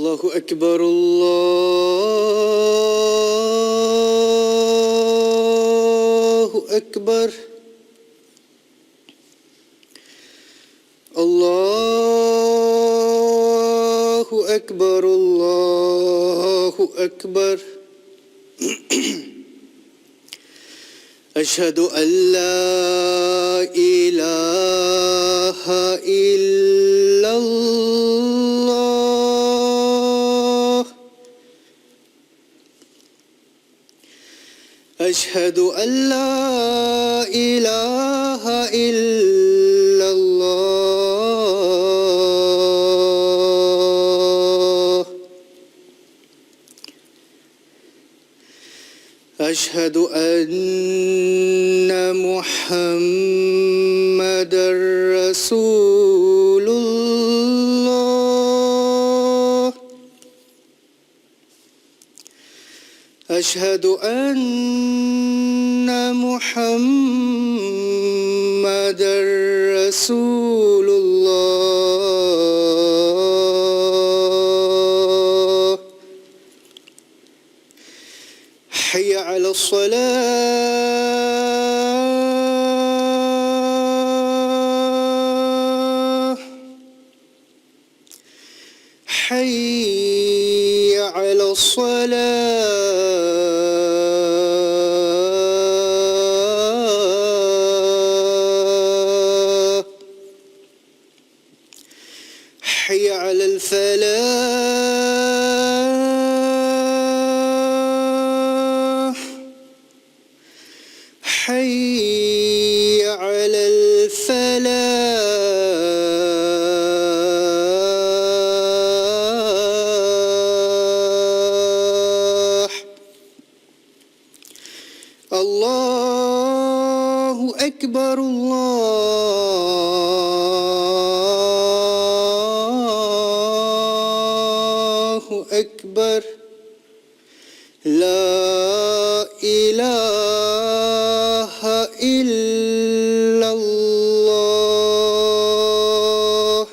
الله أكبر الله أكبر الله أكبر الله أكبر أشهد أن لا إله إلا الله أشهد أن لا إله إلا الله أشهد أن محمدًا رسول الله أشهد أن محمدًا رسول الله حي على الصلاة حي على الصلاة حي على الفلاح حي على الفلاح الله أكبر الله أكبر لا إله إلا الله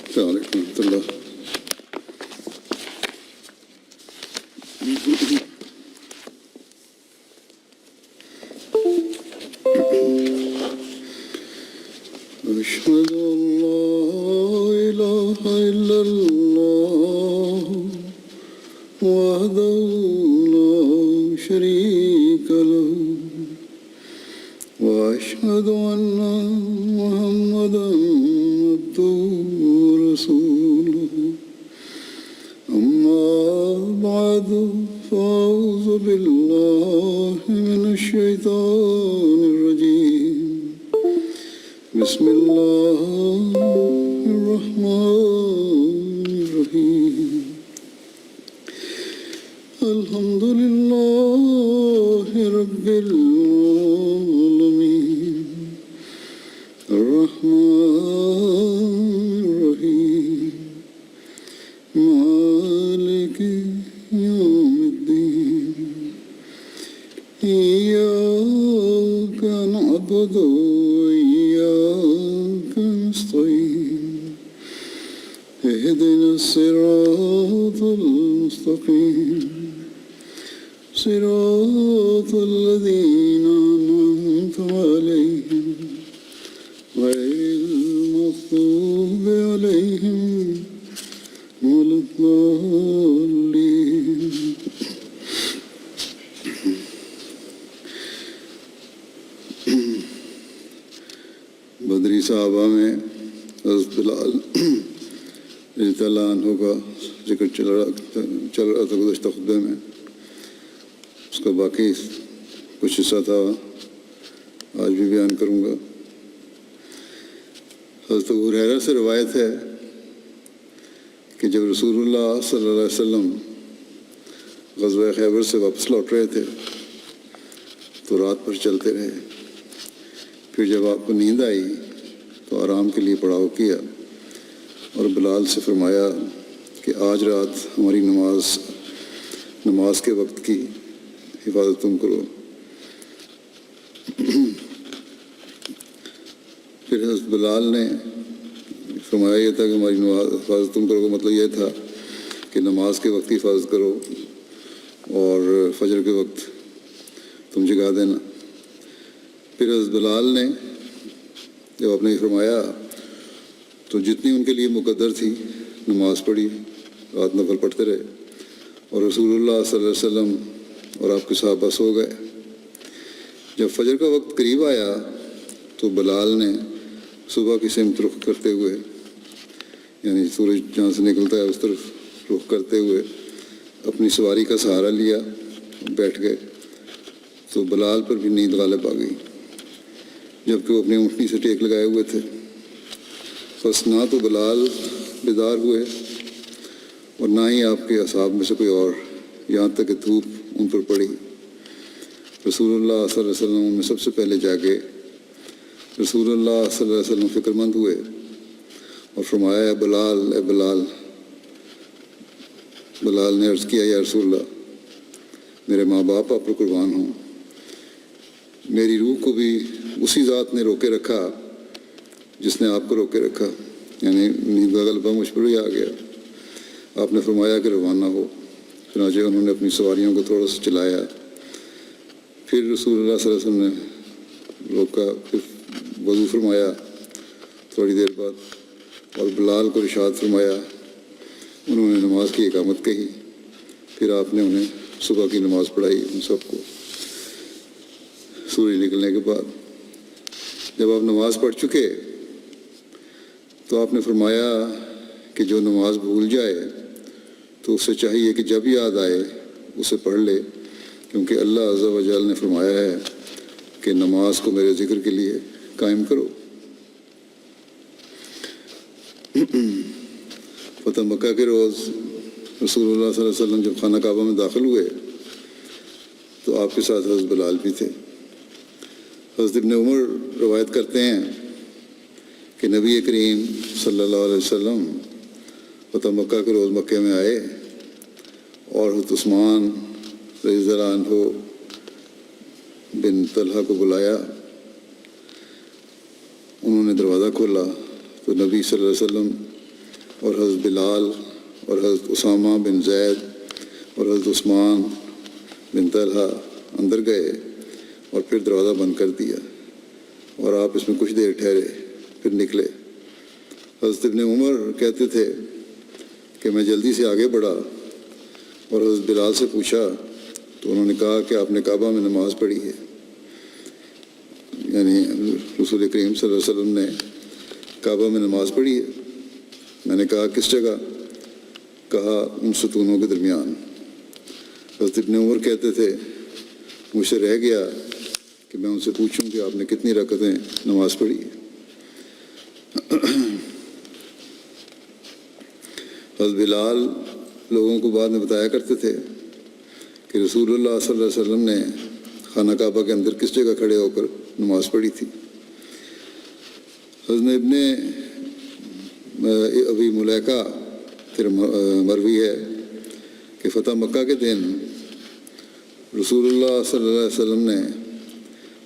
السلام عليكم ورحمة الله. أشهد أن لا إله إلا الله وحده لا شريك له وأشهد أن محمدًا عبده ورسوله أما بعد فأعوذ بالله من الشيطان الرجيم بسم الله الرحمن الرحيم الحمد لله رب العالمين الرحمن الرحيم مالك يوم الدين إياك نعبد وإياك نستعين اهدنا الصراط المستقيم صراط الذين أنعمت عليهم غير المغضوب عليهم ولا الضالين. بدری صحابہ میں حضرت بلال رضی اللہ عنہ کا ذکر چل رہا تھا گزشتہ خطبے میں. اس کا باقی کچھ حصہ تھا آج بھی بیان کروں گا. حضرت ابو ہریرہ سے روایت ہے کہ جب رسول اللہ صلی اللہ علیہ وسلم غزوہ خیبر سے واپس لوٹ رہے تھے تو رات بھر چلتے رہے. پھر جب آپ کو نیند آئی تو آرام کے لیے پڑاؤ کیا اور بلال سے فرمایا کہ آج رات ہماری نماز نماز کے وقت کی حفاظت تم کرو۔ پھر حضرت بلال نے فرمایا یہ تھا کہ ہماری حفاظت تم کرو کا مطلب یہ تھا کہ نماز کے وقت کی حفاظت کرو اور فجر کے وقت تم جگا دینا۔ پھر حضرت بلال نے جب آپ نے فرمایا تو جتنی ان کے لیے مقدر تھی نماز پڑھی، رات نفل پڑھتے رہے، اور رسول اللہ صلی اللہ علیہ وسلم اور آپ کے صحابہ سو گئے۔ جب فجر کا وقت قریب آیا تو بلال نے صبح کی سمت رخ کرتے ہوئے، یعنی سورج جہاں سے نکلتا ہے اس طرف رخ کرتے ہوئے اپنی سواری کا سہارا لیا، بیٹھ گئے، تو بلال پر بھی نیند غالب آ گئی، جبکہ وہ اپنی اونٹنی سے ٹیک لگائے ہوئے تھے۔ بس نہ تو بلال بیدار ہوئے اور نہ ہی آپ کے اصحاب میں سے کوئی اور، یہاں تک کہ دھوپ ان پر پڑی۔ رسول اللہ صلی اللہ علیہ وسلم میں سب سے پہلے جاگے۔ رسول اللہ صلی اللہ علیہ وسلم فکر مند ہوئے اور فرمایا اے بلال، اے بلال۔ بلال نے عرض کیا یا رسول اللہ، میرے ماں باپ آپ پر قربان ہوں، میری روح کو بھی اسی ذات نے روکے رکھا جس نے آپ کو روکے رکھا، یعنی نیند کا غلبہ مجھ پر بھی آ گیا۔ آپ نے فرمایا کہ روانہ ہو۔ چنانچہ انہوں نے اپنی سواریوں کو تھوڑا سا چلایا، پھر رسول اللہ صلی اللہ علیہ وسلم نے روکا، پھر وضو فرمایا تھوڑی دیر بعد، اور بلال کو ارشاد فرمایا۔ انہوں نے نماز کی اقامت کہی، پھر آپ نے انہیں صبح کی نماز پڑھائی ان سب کو سورج نکلنے کے بعد۔ جب آپ نماز پڑھ چکے تو آپ نے فرمایا کہ جو نماز بھول جائے تو اسے چاہیے کہ جب یاد آئے اسے پڑھ لے، کیونکہ اللہ عز و جل نے فرمایا ہے کہ نماز کو میرے ذکر کے لیے قائم کرو۔ فتح مکہ کے روز رسول اللہ صلی اللہ علیہ وسلم جب خانہ کعبہ میں داخل ہوئے تو آپ کے ساتھ حضرت بلال بھی تھے۔ حضرت ابن عمر روایت کرتے ہیں کہ نبی کریم صلی اللہ علیہ وسلم فتح مکہ کے روز مکہ میں آئے اور حضرت عثمان رضی اللہ عنہ بن طلحہ کو بلایا۔ انہوں نے دروازہ کھولا تو نبی صلی اللہ علیہ وسلم اور حضرت بلال اور حضرت اسامہ بن زید اور حضرت عثمان بن طلحہ اندر گئے اور پھر دروازہ بند کر دیا، اور آپ اس میں کچھ دیر ٹھہرے، پھر نکلے۔ حضرت ابن عمر کہتے تھے کہ میں جلدی سے آگے بڑھا اور حضرت بلال سے پوچھا تو انہوں نے کہا کہ آپ نے کعبہ میں نماز پڑھی ہے، یعنی رسول کریم صلی اللہ علیہ وسلم نے کعبہ میں نماز پڑھی ہے۔ میں نے کہا کس جگہ؟ کہا ان ستونوں کے درمیان۔ حضرت ابن عمر کہتے تھے مجھ سے رہ گیا کہ میں ان سے پوچھوں کہ آپ نے کتنی رکعتیں نماز پڑھی ہے۔ حضرت بلال لوگوں کو بعد میں بتایا کرتے تھے کہ رسول اللہ صلی اللہ علیہ وسلم نے خانہ کعبہ کے اندر کس جگہ کھڑے ہو کر نماز پڑھی تھی۔ حضرت ابن ابی ملیکہ پھر مروی ہے کہ فتح مکہ کے دن رسول اللہ صلی اللہ علیہ وسلم نے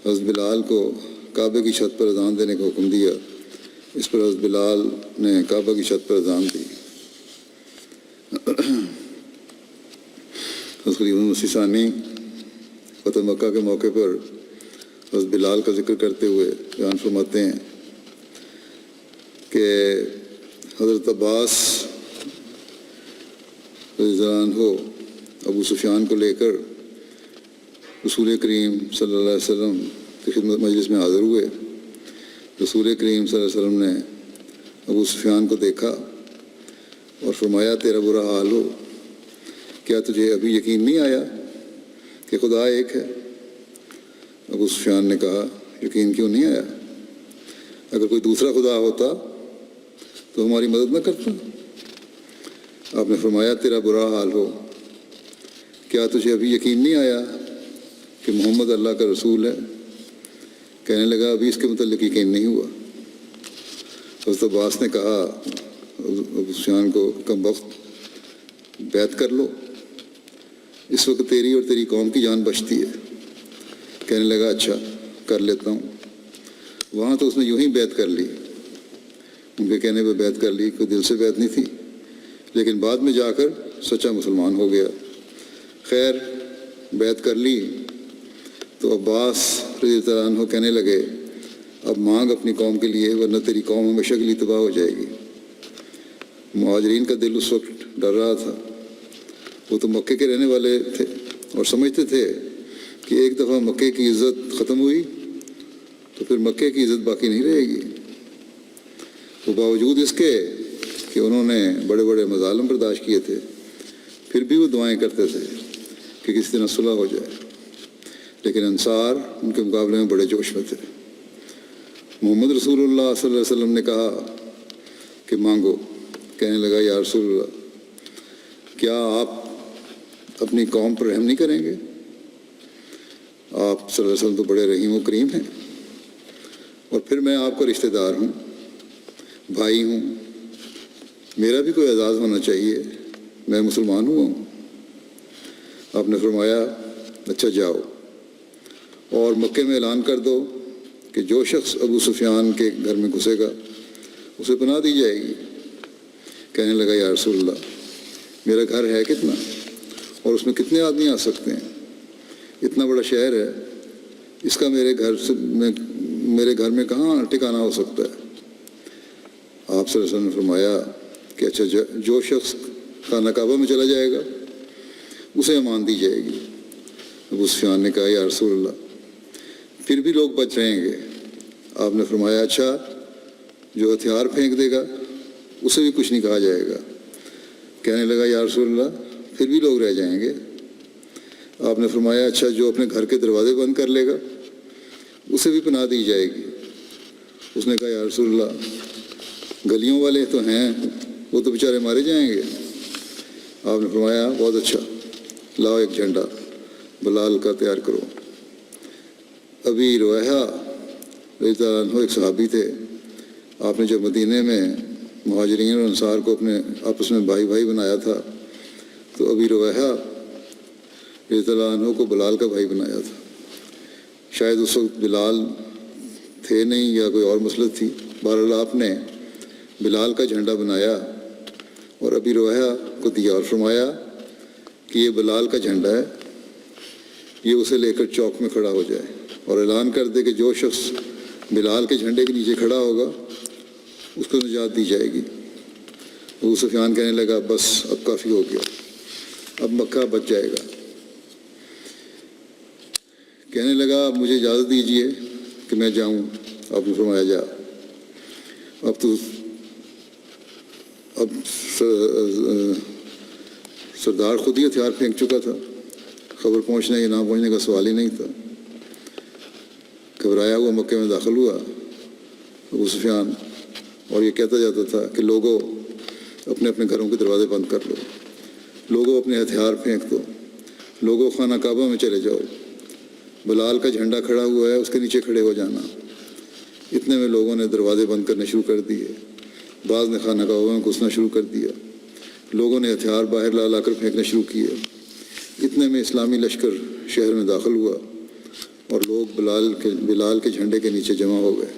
حضرت بلال کو کعبے کی چھت پر اذان دینے کا حکم دیا۔ اس پر حضرت بلال نے کعبہ کی چھت پر اذان دی۔ حضرت خلیفہ مسیح ثانی فتح مکہ کے موقع پر حضرت بلال کا ذکر کرتے ہوئے بیان فرماتے ہیں کہ حضرت عباس رضی اللہ عنہ ابو سفیان کو لے کر رسول کریم صلی اللہ علیہ وسلم کی خدمت مجلس میں حاضر ہوئے۔ رسول کریم صلی اللہ علیہ وسلم نے ابو سفیان کو دیکھا اور فرمایا تیرا برا حال ہو، کیا تجھے ابھی یقین نہیں آیا کہ خدا ایک ہے؟ ابو سفیان نے کہا یقین کیوں نہیں آیا؟ اگر کوئی دوسرا خدا ہوتا تو ہماری مدد نہ کرتا؟ آپ نے فرمایا تیرا برا حال ہو، کیا تجھے ابھی یقین نہیں آیا کہ محمد اللہ کا رسول ہے؟ کہنے لگا ابھی اس کے متعلق یقین نہیں ہوا۔ حضرت عباس نے کہا ابو سفیان کو کم وقت بیعت کر لو۔ اس وقت تیری اور تیری قوم کی جان بچتی ہے۔ کہنے لگا اچھا کر لیتا ہوں۔ وہاں تو اس نے یوں ہی بیعت کر لی، ان کے کہنے پہ بیعت کر لی، کوئی دل سے بیعت نہیں تھی، لیکن بعد میں جا کر سچا مسلمان ہو گیا۔ خیر بیعت کر لی تو عباس رضی اللہ عنہ کہنے لگے اب مانگ اپنی قوم کے لیے، ورنہ تیری قوم ہمیشہ کے لیے تباہ ہو جائے گی۔ مہاجرین کا دل اس وقت ڈر رہا تھا، وہ تو مکے کے رہنے والے تھے اور سمجھتے تھے کہ ایک دفعہ مکے کی عزت ختم ہوئی تو پھر مکے کی عزت باقی نہیں رہے گی۔ وہ باوجود اس کے کہ انہوں نے بڑے بڑے مظالم برداشت کیے تھے، پھر بھی وہ دعائیں کرتے تھے کہ کسی دن صلح ہو جائے، لیکن انصار ان کے مقابلے میں بڑے جوش میں تھے۔ محمد رسول اللہ صلی اللہ علیہ وسلم نے کہا کہ مانگو۔ کہنے لگا یا رسول اللہ کیا آپ اپنی قوم پر رحم نہیں کریں گے؟ آپ صلی اللہ علیہ وسلم تو بڑے رحیم و کریم ہیں، اور پھر میں آپ کا رشتہ دار ہوں، بھائی ہوں، میرا بھی کوئی اعزاز ہونا چاہیے، میں مسلمان ہوا ہوں۔ آپ نے فرمایا اچھا جاؤ اور مکے میں اعلان کر دو کہ جو شخص ابو سفیان کے گھر میں گھسے گا اسے پناہ دی جائے گی۔ کہنے لگا یا رسول اللہ میرا گھر ہے کتنا اور اس میں کتنے آدمی آ سکتے ہیں؟ اتنا بڑا شہر ہے، اس کا میرے گھر میں کہاں ٹھکانہ ہو سکتا ہے؟ آپ صلی اللہ علیہ وسلم نے فرمایا کہ اچھا جو شخص خانہ کعبہ میں چلا جائے گا اسے امان دی جائے گی۔ ابو سفیان نے کہا یا رسول اللہ پھر بھی لوگ بچ رہیں گے۔ آپ نے فرمایا اچھا جو ہتھیار پھینک دے گا اسے بھی کچھ نہیں کہا جائے گا۔ کہنے لگا یا رسول اللہ پھر بھی لوگ رہ جائیں گے۔ آپ نے فرمایا اچھا جو اپنے گھر کے دروازے بند کر لے گا اسے بھی پناہ دی جائے گی۔ اس نے کہا یا رسول اللہ گلیوں والے تو ہیں، وہ تو بیچارے مارے جائیں گے۔ آپ نے فرمایا بہت اچھا، لاؤ ایک جھنڈا بلال کا تیار کرو۔ ابی رویحہ رضی اللہ عنہ ایک صحابی تھے، آپ نے جب مدینے میں مہاجرین اور انصار کو اپنے آپس میں بھائی بھائی بنایا تھا تو ابی رویحہ رضی اللہ عنہ کو بلال کا بھائی بنایا تھا۔ شاید اس وقت بلال تھے نہیں یا کوئی اور مسئلہ تھی، بہرحال آپ نے بلال کا جھنڈا بنایا اور ابی رویحہ کو دیا اور فرمایا کہ یہ بلال کا جھنڈا ہے، یہ اسے لے کر چوک میں کھڑا ہو جائے اور اعلان کر دے کہ جو شخص بلال کے جھنڈے کے نیچے کھڑا ہوگا اس کو نجات دی جائے گی۔ ابو سفیان کہنے لگا بس اب کافی ہو گیا، اب مکہ بچ جائے گا۔ کہنے لگا اب مجھے اجازت دیجیے کہ میں جاؤں۔ آپ نے فرمایا جا، اب سردار خود ہی ہتھیار پھینک چکا تھا، خبر پہنچنے یا نہ پہنچنے کا سوال ہی نہیں تھا۔ گھبرایا ہوا مکے میں داخل ہوا ابو سفیان، اور یہ کہتا جاتا تھا کہ لوگوں اپنے اپنے گھروں کے دروازے بند کر لو، لوگوں اپنے ہتھیار پھینک دو، لوگوں خانہ کعبہ میں چلے جاؤ، بلال کا جھنڈا کھڑا ہوا ہے اس کے نیچے کھڑے ہو جانا۔ اتنے میں لوگوں نے دروازے بند کرنے شروع کر دیے، بعض نے خانہ کعبہ میں گھسنا شروع کر دیا، لوگوں نے ہتھیار باہر لا لا کر پھینکنے شروع کیے۔ اتنے میں اسلامی لشکر شہر میں داخل ہوا اور لوگ بلال کے جھنڈے کے نیچے جمع ہو گئے۔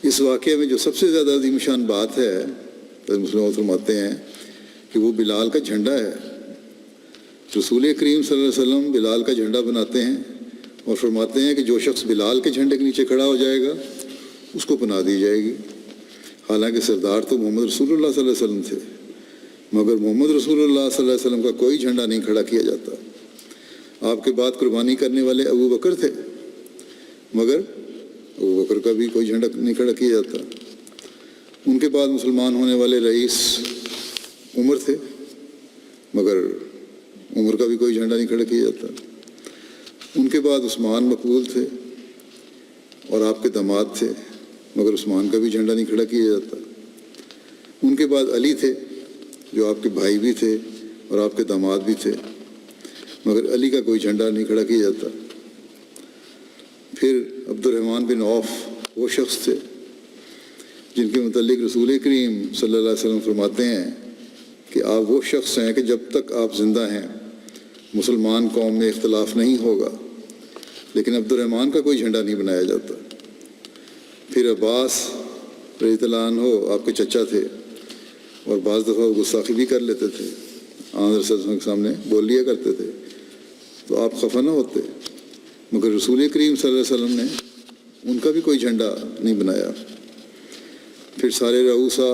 اس واقعے میں جو سب سے زیادہ عظیم شان بات ہے، مسلمان فرماتے ہیں کہ وہ بلال کا جھنڈا ہے۔ رسول کریم صلی اللہ علیہ وسلم بلال کا جھنڈا بناتے ہیں اور فرماتے ہیں کہ جو شخص بلال کے جھنڈے کے نیچے کھڑا ہو جائے گا اس کو پناہ دی جائے گی۔ حالانکہ سردار تو محمد رسول اللہ صلی اللہ علیہ وسلم تھے، مگر محمد رسول اللہ صلی اللہ علیہ وسلم کا کوئی جھنڈا نہیں کھڑا کیا جاتا۔ آپ کے بعد قربانی کرنے والے ابو بکر تھے، مگر ابو بکر کا بھی کوئی جھنڈا نہیں کھڑا کیا جاتا۔ ان کے بعد مسلمان ہونے والے رئیس عمر تھے، مگر عمر کا بھی کوئی جھنڈا نہیں کھڑا کیا جاتا۔ ان کے بعد عثمان مقبول تھے اور آپ کے داماد تھے، مگر عثمان کا بھی جھنڈا نہیں کھڑا کیا جاتا۔ ان کے بعد علی تھے جو آپ کے بھائی بھی تھے اور آپ کے داماد بھی تھے، مگر علی کا کوئی جھنڈا نہیں کھڑا کیا جاتا۔ پھر عبد الرحمن بن عوف وہ شخص تھے جن کے متعلق رسول کریم صلی اللہ علیہ وسلم فرماتے ہیں کہ آپ وہ شخص ہیں کہ جب تک آپ زندہ ہیں مسلمان قوم میں اختلاف نہیں ہوگا، لیکن عبد الرحمن کا کوئی جھنڈا نہیں بنایا جاتا۔ پھر عباس رضی اللہ عنہ آپ کے چچا تھے، اور بعض دفعہ وہ گستاخی بھی کر لیتے تھے، آن رسول کے سامنے بول لیا کرتے تھے، تو آپ خفا نہ ہوتے، مگر رسول کریم صلی اللہ علیہ وسلم نے ان کا بھی کوئی جھنڈا نہیں بنایا۔ پھر سارے رؤسا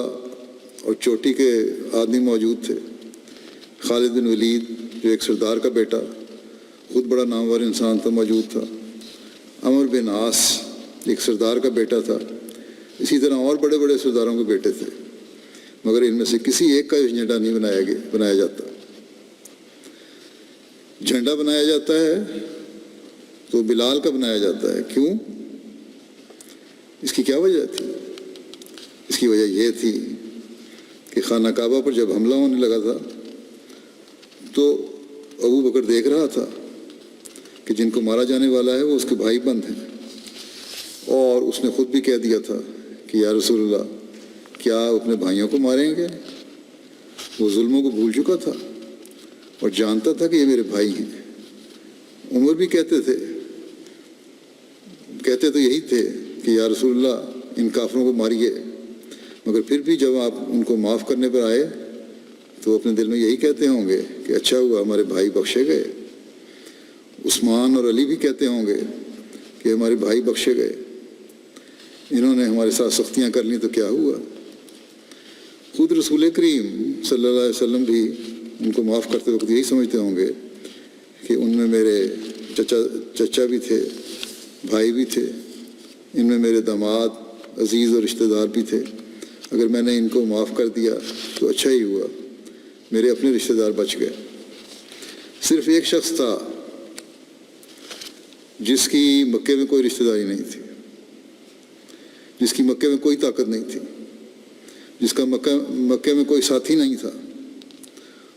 اور چوٹی کے آدمی موجود تھے۔ خالد بن ولید جو ایک سردار کا بیٹا، خود بڑا نامور انسان تھا، موجود تھا۔ عمر بن عاص ایک سردار کا بیٹا تھا، اسی طرح اور بڑے بڑے سرداروں کے بیٹے تھے، مگر ان میں سے کسی ایک کا جھنڈا نہیں بنایا جاتا۔ جھنڈا بنایا جاتا ہے تو بلال کا بنایا جاتا ہے، کیوں؟ اس کی کیا وجہ تھی؟ اس کی وجہ یہ تھی کہ خانہ کعبہ پر جب حملہ ہونے لگا تھا تو ابو بکر دیکھ رہا تھا کہ جن کو مارا جانے والا ہے وہ اس کے بھائی بند ہیں، اور اس نے خود بھی کہہ دیا تھا کہ یا رسول اللہ کیا آپ اپنے بھائیوں کو ماریں گے؟ وہ ظلموں کو بھول چکا تھا اور جانتا تھا کہ یہ میرے بھائی ہیں۔ عمر بھی کہتے تو یہی تھے کہ یا رسول اللہ ان کافروں کو ماریے، مگر پھر بھی جب آپ ان کو معاف کرنے پر آئے تو اپنے دل میں یہی کہتے ہوں گے کہ اچھا ہوا ہمارے بھائی بخشے گئے۔ عثمان اور علی بھی کہتے ہوں گے کہ ہمارے بھائی بخشے گئے، انہوں نے ہمارے ساتھ سختیاں کر لیں تو کیا ہوا۔ خود رسول کریم صلی اللہ علیہ وسلم بھی ان کو معاف کرتے وقت یہی سمجھتے ہوں گے کہ ان میں میرے چچا بھی تھے، بھائی بھی تھے، ان میں میرے داماد عزیز اور رشتہ دار بھی تھے، اگر میں نے ان کو معاف کر دیا تو اچھا ہی ہوا، میرے اپنے رشتہ دار بچ گئے۔ صرف ایک شخص تھا جس کی مکے میں کوئی رشتہ داری نہیں تھی، جس کی مکے میں کوئی طاقت نہیں تھی، جس کا مکے میں کوئی ساتھی نہیں تھا،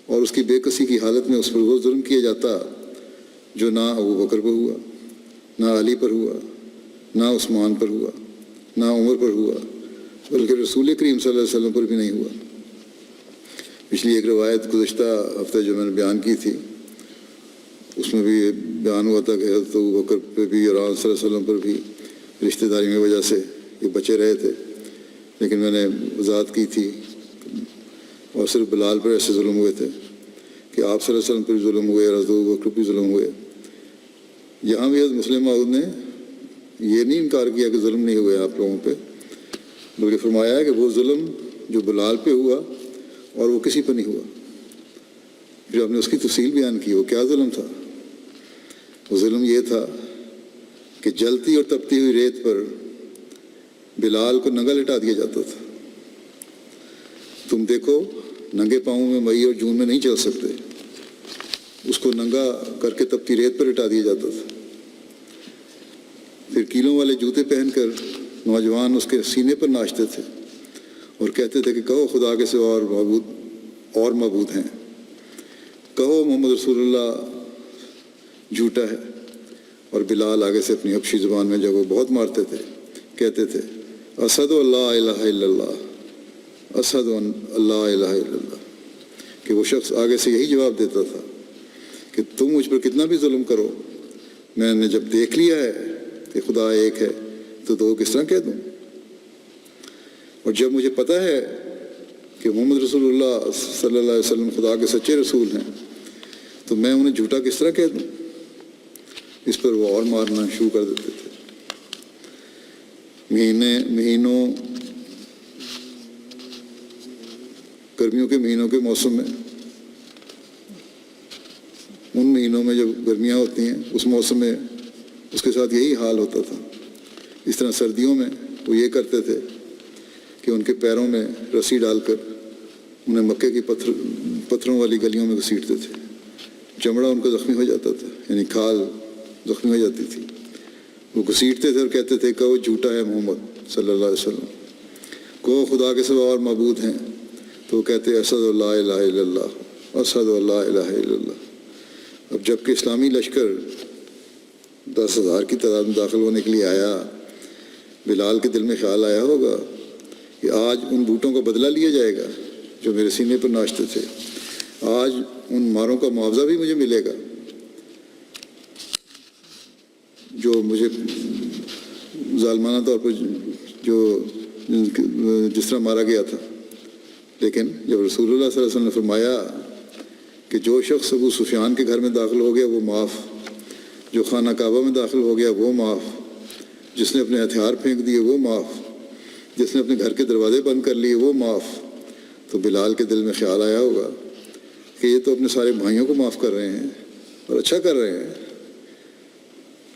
اور اس کی بے کسی کی حالت میں اس پر وہ ظلم کیا جاتا جو نہ ابو بکر پر ہوا، نہ علی پر ہوا، نہ عثمان پر ہوا، نہ عمر پر ہوا، بلکہ رسول کریم صلی اللہ علیہ وسلم پر بھی نہیں ہوا۔ پچھلی ایک روایت گزشتہ ہفتے جو میں نے بیان کی تھی اس میں بھی بیان ہوا تھا کہ حضرت ابو بکر پہ بھی اور آپ صلی اللہ علیہ وسلم پر بھی رشتہ داری کی وجہ سے یہ بچے رہے تھے، لیکن میں نے وضاحت کی تھی اور صرف بلال پر ایسے ظلم ہوئے تھے کہ آپ صلی اللہ علیہ وسلم پر بھی ظلم ہوئے، حضرت ابو بکر پر بھی ظلم ہوئے۔ یہاں بھی حضرت مسلم موعود نے یہ نہیں انکار کیا کہ ظلم نہیں ہوئے آپ لوگوں پہ، بلکہ فرمایا ہے کہ وہ ظلم جو بلال پہ ہوا اور وہ کسی پہ نہیں ہوا۔ پھر آپ نے اس کی تفصیل بیان کی، وہ کیا ظلم تھا؟ وہ ظلم یہ تھا کہ جلتی اور تپتی ہوئی ریت پر بلال کو ننگا لٹا دیا جاتا تھا۔ تم دیکھو ننگے پاؤں میں مئی اور جون میں نہیں چل سکتے، اس کو ننگا کر کے تپتی ریت پر لٹا دیا جاتا تھا۔ پھر کیلوں والے جوتے پہن کر نوجوان اس کے سینے پر ناچتے تھے اور کہتے تھے کہ کہو خدا کے سوا اور معبود ہیں، کہو محمد رسول اللہ جھوٹا ہے۔ اور بلال آگے سے اپنی حبشی زبان میں جب وہ بہت مارتے تھے کہتے تھے اشہد اللہ الہ الا اللہ، اشہد اللہ الہ الا اللہ، کہ وہ شخص آگے سے یہی جواب دیتا تھا کہ تم مجھ پر کتنا بھی ظلم کرو، میں نے جب دیکھ لیا ہے کہ خدا ایک ہے تو دو کس طرح کہہ دوں، اور جب مجھے پتہ ہے کہ محمد رسول اللہ صلی اللہ علیہ وسلم خدا کے سچے رسول ہیں تو میں انہیں جھوٹا کس طرح کہہ دوں۔ اس پر وہ اور مارنا شروع کر دیتے تھے۔ مہینوں گرمیوں کے مہینوں کے موسم میں، ان مہینوں میں جب گرمیاں ہوتی ہیں اس موسم میں اس کے ساتھ یہی حال ہوتا تھا۔ اس طرح سردیوں میں وہ یہ کرتے تھے کہ ان کے پیروں میں رسی ڈال کر انہیں مکے کی پتھروں والی گلیوں میں گھسیٹتے تھے، چمڑا ان کا زخمی ہو جاتا تھا، یعنی کھال زخمی ہو جاتی تھی۔ وہ گھسیٹتے تھے اور کہتے تھے کہ وہ جھوٹا ہے محمد صلی اللہ علیہ وسلم، کو خدا کے سوا اور معبود ہیں، تو وہ کہتے اشہد اللہ الہ الا اللہ، اشہد اللہ الہ الا اللہ۔ اب جب کہ اسلامی لشکر 10,000 کی تعداد میں داخل ہونے کے لیے آیا، بلال کے دل میں خیال آیا ہوگا کہ آج ان بوٹوں کا بدلہ لیا جائے گا جو میرے سینے پر ناچتے تھے، آج ان ماروں کا معاوضہ بھی مجھے ملے گا۔ جو مجھے ظالمانہ طور پر جس طرح مارا گیا تھا، لیکن جب رسول اللہ صلی اللہ علیہ وسلم نے فرمایا کہ جو شخص ابو سفیان کے گھر میں داخل ہو گیا وہ معاف، جو خانہ کعبہ میں داخل ہو گیا وہ معاف، جس نے اپنے ہتھیار پھینک دیے وہ معاف، جس نے اپنے گھر کے دروازے بند کر لیے وہ معاف، تو بلال کے دل میں خیال آیا ہوگا کہ یہ تو اپنے سارے بھائیوں کو معاف کر رہے ہیں اور اچھا کر رہے ہیں،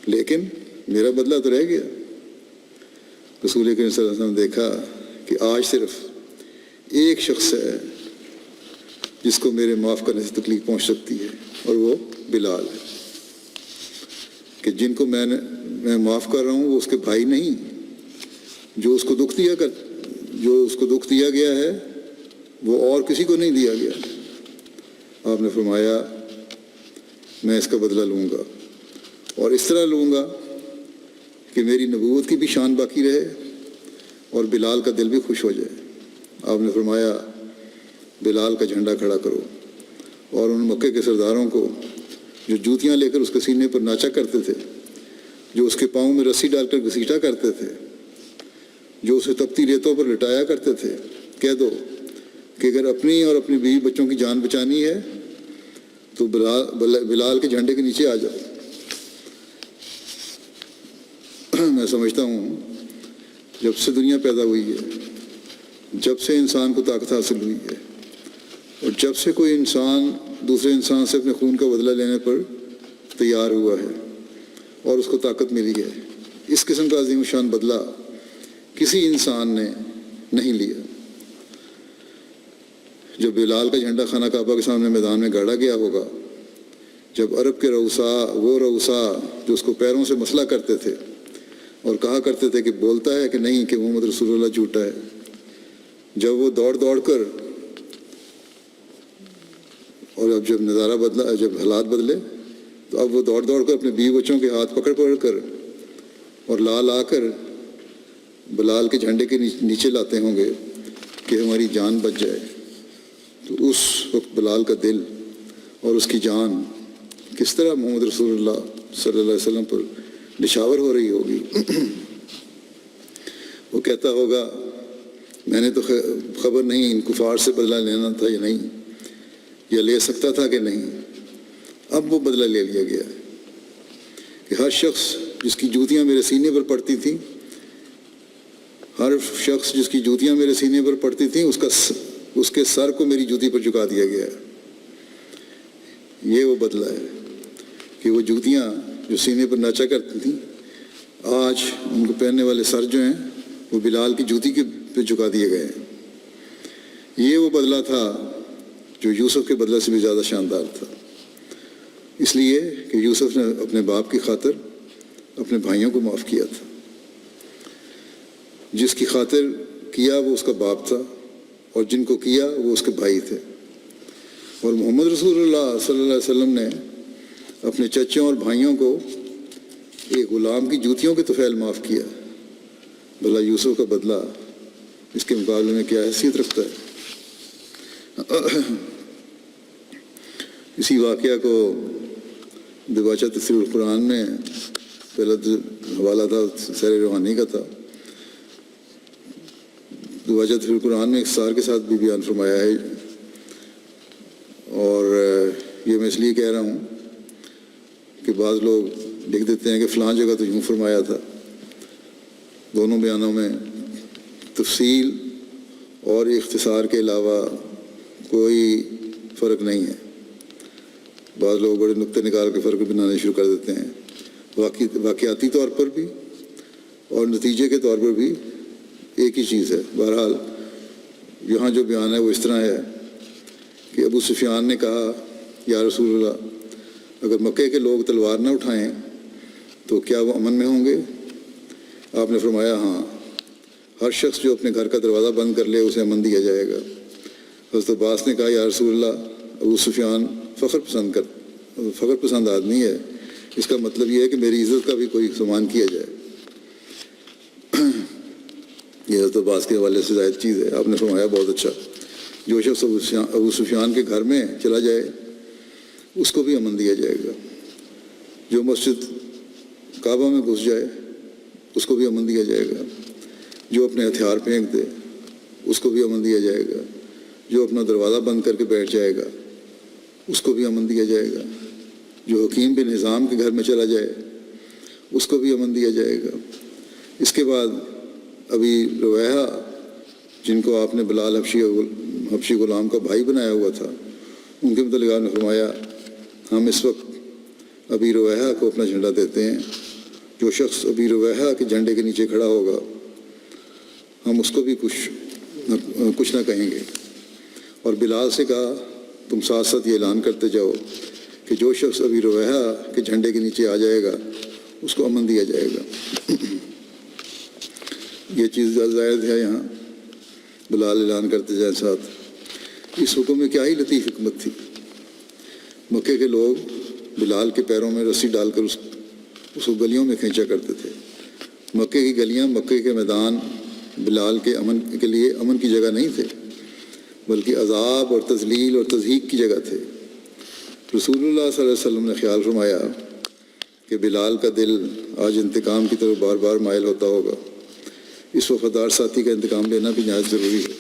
لیکن میرا بدلہ تو رہ گیا۔ رسول کریم صلی اللہ علیہ وسلم نے دیکھا کہ آج صرف ایک شخص ہے جس کو میرے معاف کرنے سے تکلیف پہنچ سکتی ہے، اور وہ بلال ہے، کہ جن کو میں معاف کر رہا ہوں وہ اس کے بھائی نہیں، جو اس کو دکھ دیا گیا ہے وہ اور کسی کو نہیں دیا گیا۔ آپ نے فرمایا میں اس کا بدلہ لوں گا، اور اس طرح لوں گا کہ میری نبوت کی بھی شان باقی رہے اور بلال کا دل بھی خوش ہو جائے۔ آپ نے فرمایا بلال کا جھنڈا کھڑا کرو، اور ان مکے کے سرداروں کو جو جوتیاں لے کر اس کے سینے پر ناچا کرتے تھے، جو اس کے پاؤں میں رسی ڈال کر گھسیٹا کرتے تھے، جو اسے تپتی ریتوں پر لٹایا کرتے تھے، کہہ دو کہ اگر اپنی اور اپنی بیوی بچوں کی جان بچانی ہے تو بلال کے جھنڈے کے نیچے آ جاؤ۔ میں سمجھتا ہوں جب سے دنیا پیدا ہوئی ہے، جب سے انسان کو طاقت حاصل ہوئی ہے، اور جب سے کوئی انسان دوسرے انسان سے اپنے خون کا بدلہ لینے پر تیار ہوا ہے اور اس کو طاقت ملی ہے، اس قسم کا عظیم شان بدلہ کسی انسان نے نہیں لیا۔ جب بلال کا جھنڈا خانہ کعبہ کے سامنے میدان میں گاڑا گیا ہوگا، جب عرب کے رؤسا جو اس کو پیروں سے مسلا کرتے تھے اور کہا کرتے تھے کہ بولتا ہے کہ نہیں کہ محمد رسول اللہ جھوٹا ہے، جب وہ دوڑ کر، اور اب جب نظارہ بدلا، جب حالات بدلے، تو اب وہ دوڑ کر اپنے بیوی بچوں کے ہاتھ پکڑ کر اور لا کر بلال کے جھنڈے کے نیچے لاتے ہوں گے کہ ہماری جان بچ جائے، تو اس وقت بلال کا دل اور اس کی جان کس طرح محمد رسول اللہ صلی اللہ علیہ وسلم پر نشاور ہو رہی ہوگی۔ وہ کہتا ہوگا میں نے تو خبر نہیں ان کفار سے بدلہ لینا تھا یا نہیں، یا لے سکتا تھا کہ نہیں، اب وہ بدلہ لے لیا گیا کہ ہر شخص جس کی جوتیاں میرے سینے پر پڑتی تھیں، اس کے سر کو میری جوتی پر جھکا دیا گیا ہے۔ یہ وہ بدلہ ہے کہ وہ جوتیاں جو سینے پر ناچا کرتی تھیں، آج ان کو پہننے والے سر جو ہیں وہ بلال کی جوتی کے پہ جھکا دیے گئے ہیں۔ یہ وہ بدلہ تھا جو یوسف کے بدلہ سے بھی زیادہ شاندار تھا، اس لیے کہ یوسف نے اپنے باپ کی خاطر اپنے بھائیوں کو معاف کیا تھا۔ جس کی خاطر کیا وہ اس کا باپ تھا، اور جن کو کیا وہ اس کے بھائی تھے۔ اور محمد رسول اللہ صلی اللہ علیہ وسلم نے اپنے چچوں اور بھائیوں کو ایک غلام کی جوتیوں کے طفیل معاف کیا، بھلا یوسف کا بدلہ اس کے مقابلے میں کیا حیثیت رکھتا ہے۔ اسی واقعہ کو دباچہ تفسیر القرآن میں، پہلا حوالہ تھا سیر روحانی کا تھا، دباچہ تفسیر القرآن میں اختصار کے ساتھ بھی بیان فرمایا ہے، اور یہ میں اس لیے کہہ رہا ہوں کہ بعض لوگ لکھ دیتے ہیں کہ فلاں جگہ تو یوں فرمایا تھا۔ دونوں بیانوں میں تفصیل اور اختصار کے علاوہ کوئی فرق نہیں ہے۔ بعض لوگ بڑے نقطے نکال کے فرق بنانے شروع کر دیتے ہیں، واقعاتی طور پر بھی اور نتیجے کے طور پر بھی ایک ہی چیز ہے۔ بہرحال یہاں جو بیان ہے وہ اس طرح ہے کہ ابو سفیان نے کہا یا رسول اللہ، اگر مکے کے لوگ تلوار نہ اٹھائیں تو کیا وہ امن میں ہوں گے؟ آپ نے فرمایا ہاں، ہر شخص جو اپنے گھر کا دروازہ بند کر لے اسے امن دیا جائے گا۔ حضرت عباس نے کہا یا رسول اللہ، ابو سفیان فخر پسند آدمی ہے، اس کا مطلب یہ ہے کہ میری عزت کا بھی کوئی سامان کیا جائے۔ یہ حضرت عباس کے حوالے سے زائد چیز ہے۔ آپ نے فرمایا بہت اچھا، جو شخص ابو سفیان کے گھر میں چلا جائے اس کو بھی امن دیا جائے گا۔ جو مسجد کعبہ میں گھس جائے اس کو بھی امن دیا جائے گا، جو اپنے ہتھیار پھینک دے اس کو بھی امن دیا جائے گا، جو اپنا دروازہ بند کر کے بیٹھ جائے گا اس کو بھی امن دیا جائے گا، جو حکیم بن نظام کے گھر میں چلا جائے اس کو بھی امن دیا جائے گا۔ اس کے بعد ابھی رویحہ جن کو آپ نے بلال حبشی غلام کا بھائی بنایا ہوا تھا، ان کے متعلق آپ نے فرمایا ہم اس وقت ابی رویحہ کو اپنا جھنڈا دیتے ہیں، جو شخص ابی رویحہ کے جھنڈے کے نیچے کھڑا ہوگا ہم اس کو بھی کچھ نہ کہیں گے۔ اور بلال سے کہا تم ساتھ ساتھ یہ اعلان کرتے جاؤ کہ جو شخص ابی رویحہ کے جھنڈے کے نیچے آ جائے گا اس کو امن دیا جائے گا۔ یہ چیز ظاہر ہے، یہاں بلال اعلان کرتے جائیں ساتھ۔ اس حکم میں کیا ہی لطیف حکمت تھی۔ مکے کے لوگ بلال کے پیروں میں رسی ڈال کر اس کو گلیوں میں کھینچا کرتے تھے۔ مکے کی گلیاں، مکے کے میدان بلال کے امن کے لیے امن کی جگہ نہیں تھے، بلکہ عذاب اور تذلیل اور تضحیق کی جگہ تھے۔ رسول اللہ صلی اللہ علیہ وسلم نے خیال فرمایا کہ بلال کا دل آج انتقام کی طرف بار بار مائل ہوتا ہوگا، اس وفادار ساتھی کا انتقام لینا بھی نہایت ضروری ہے،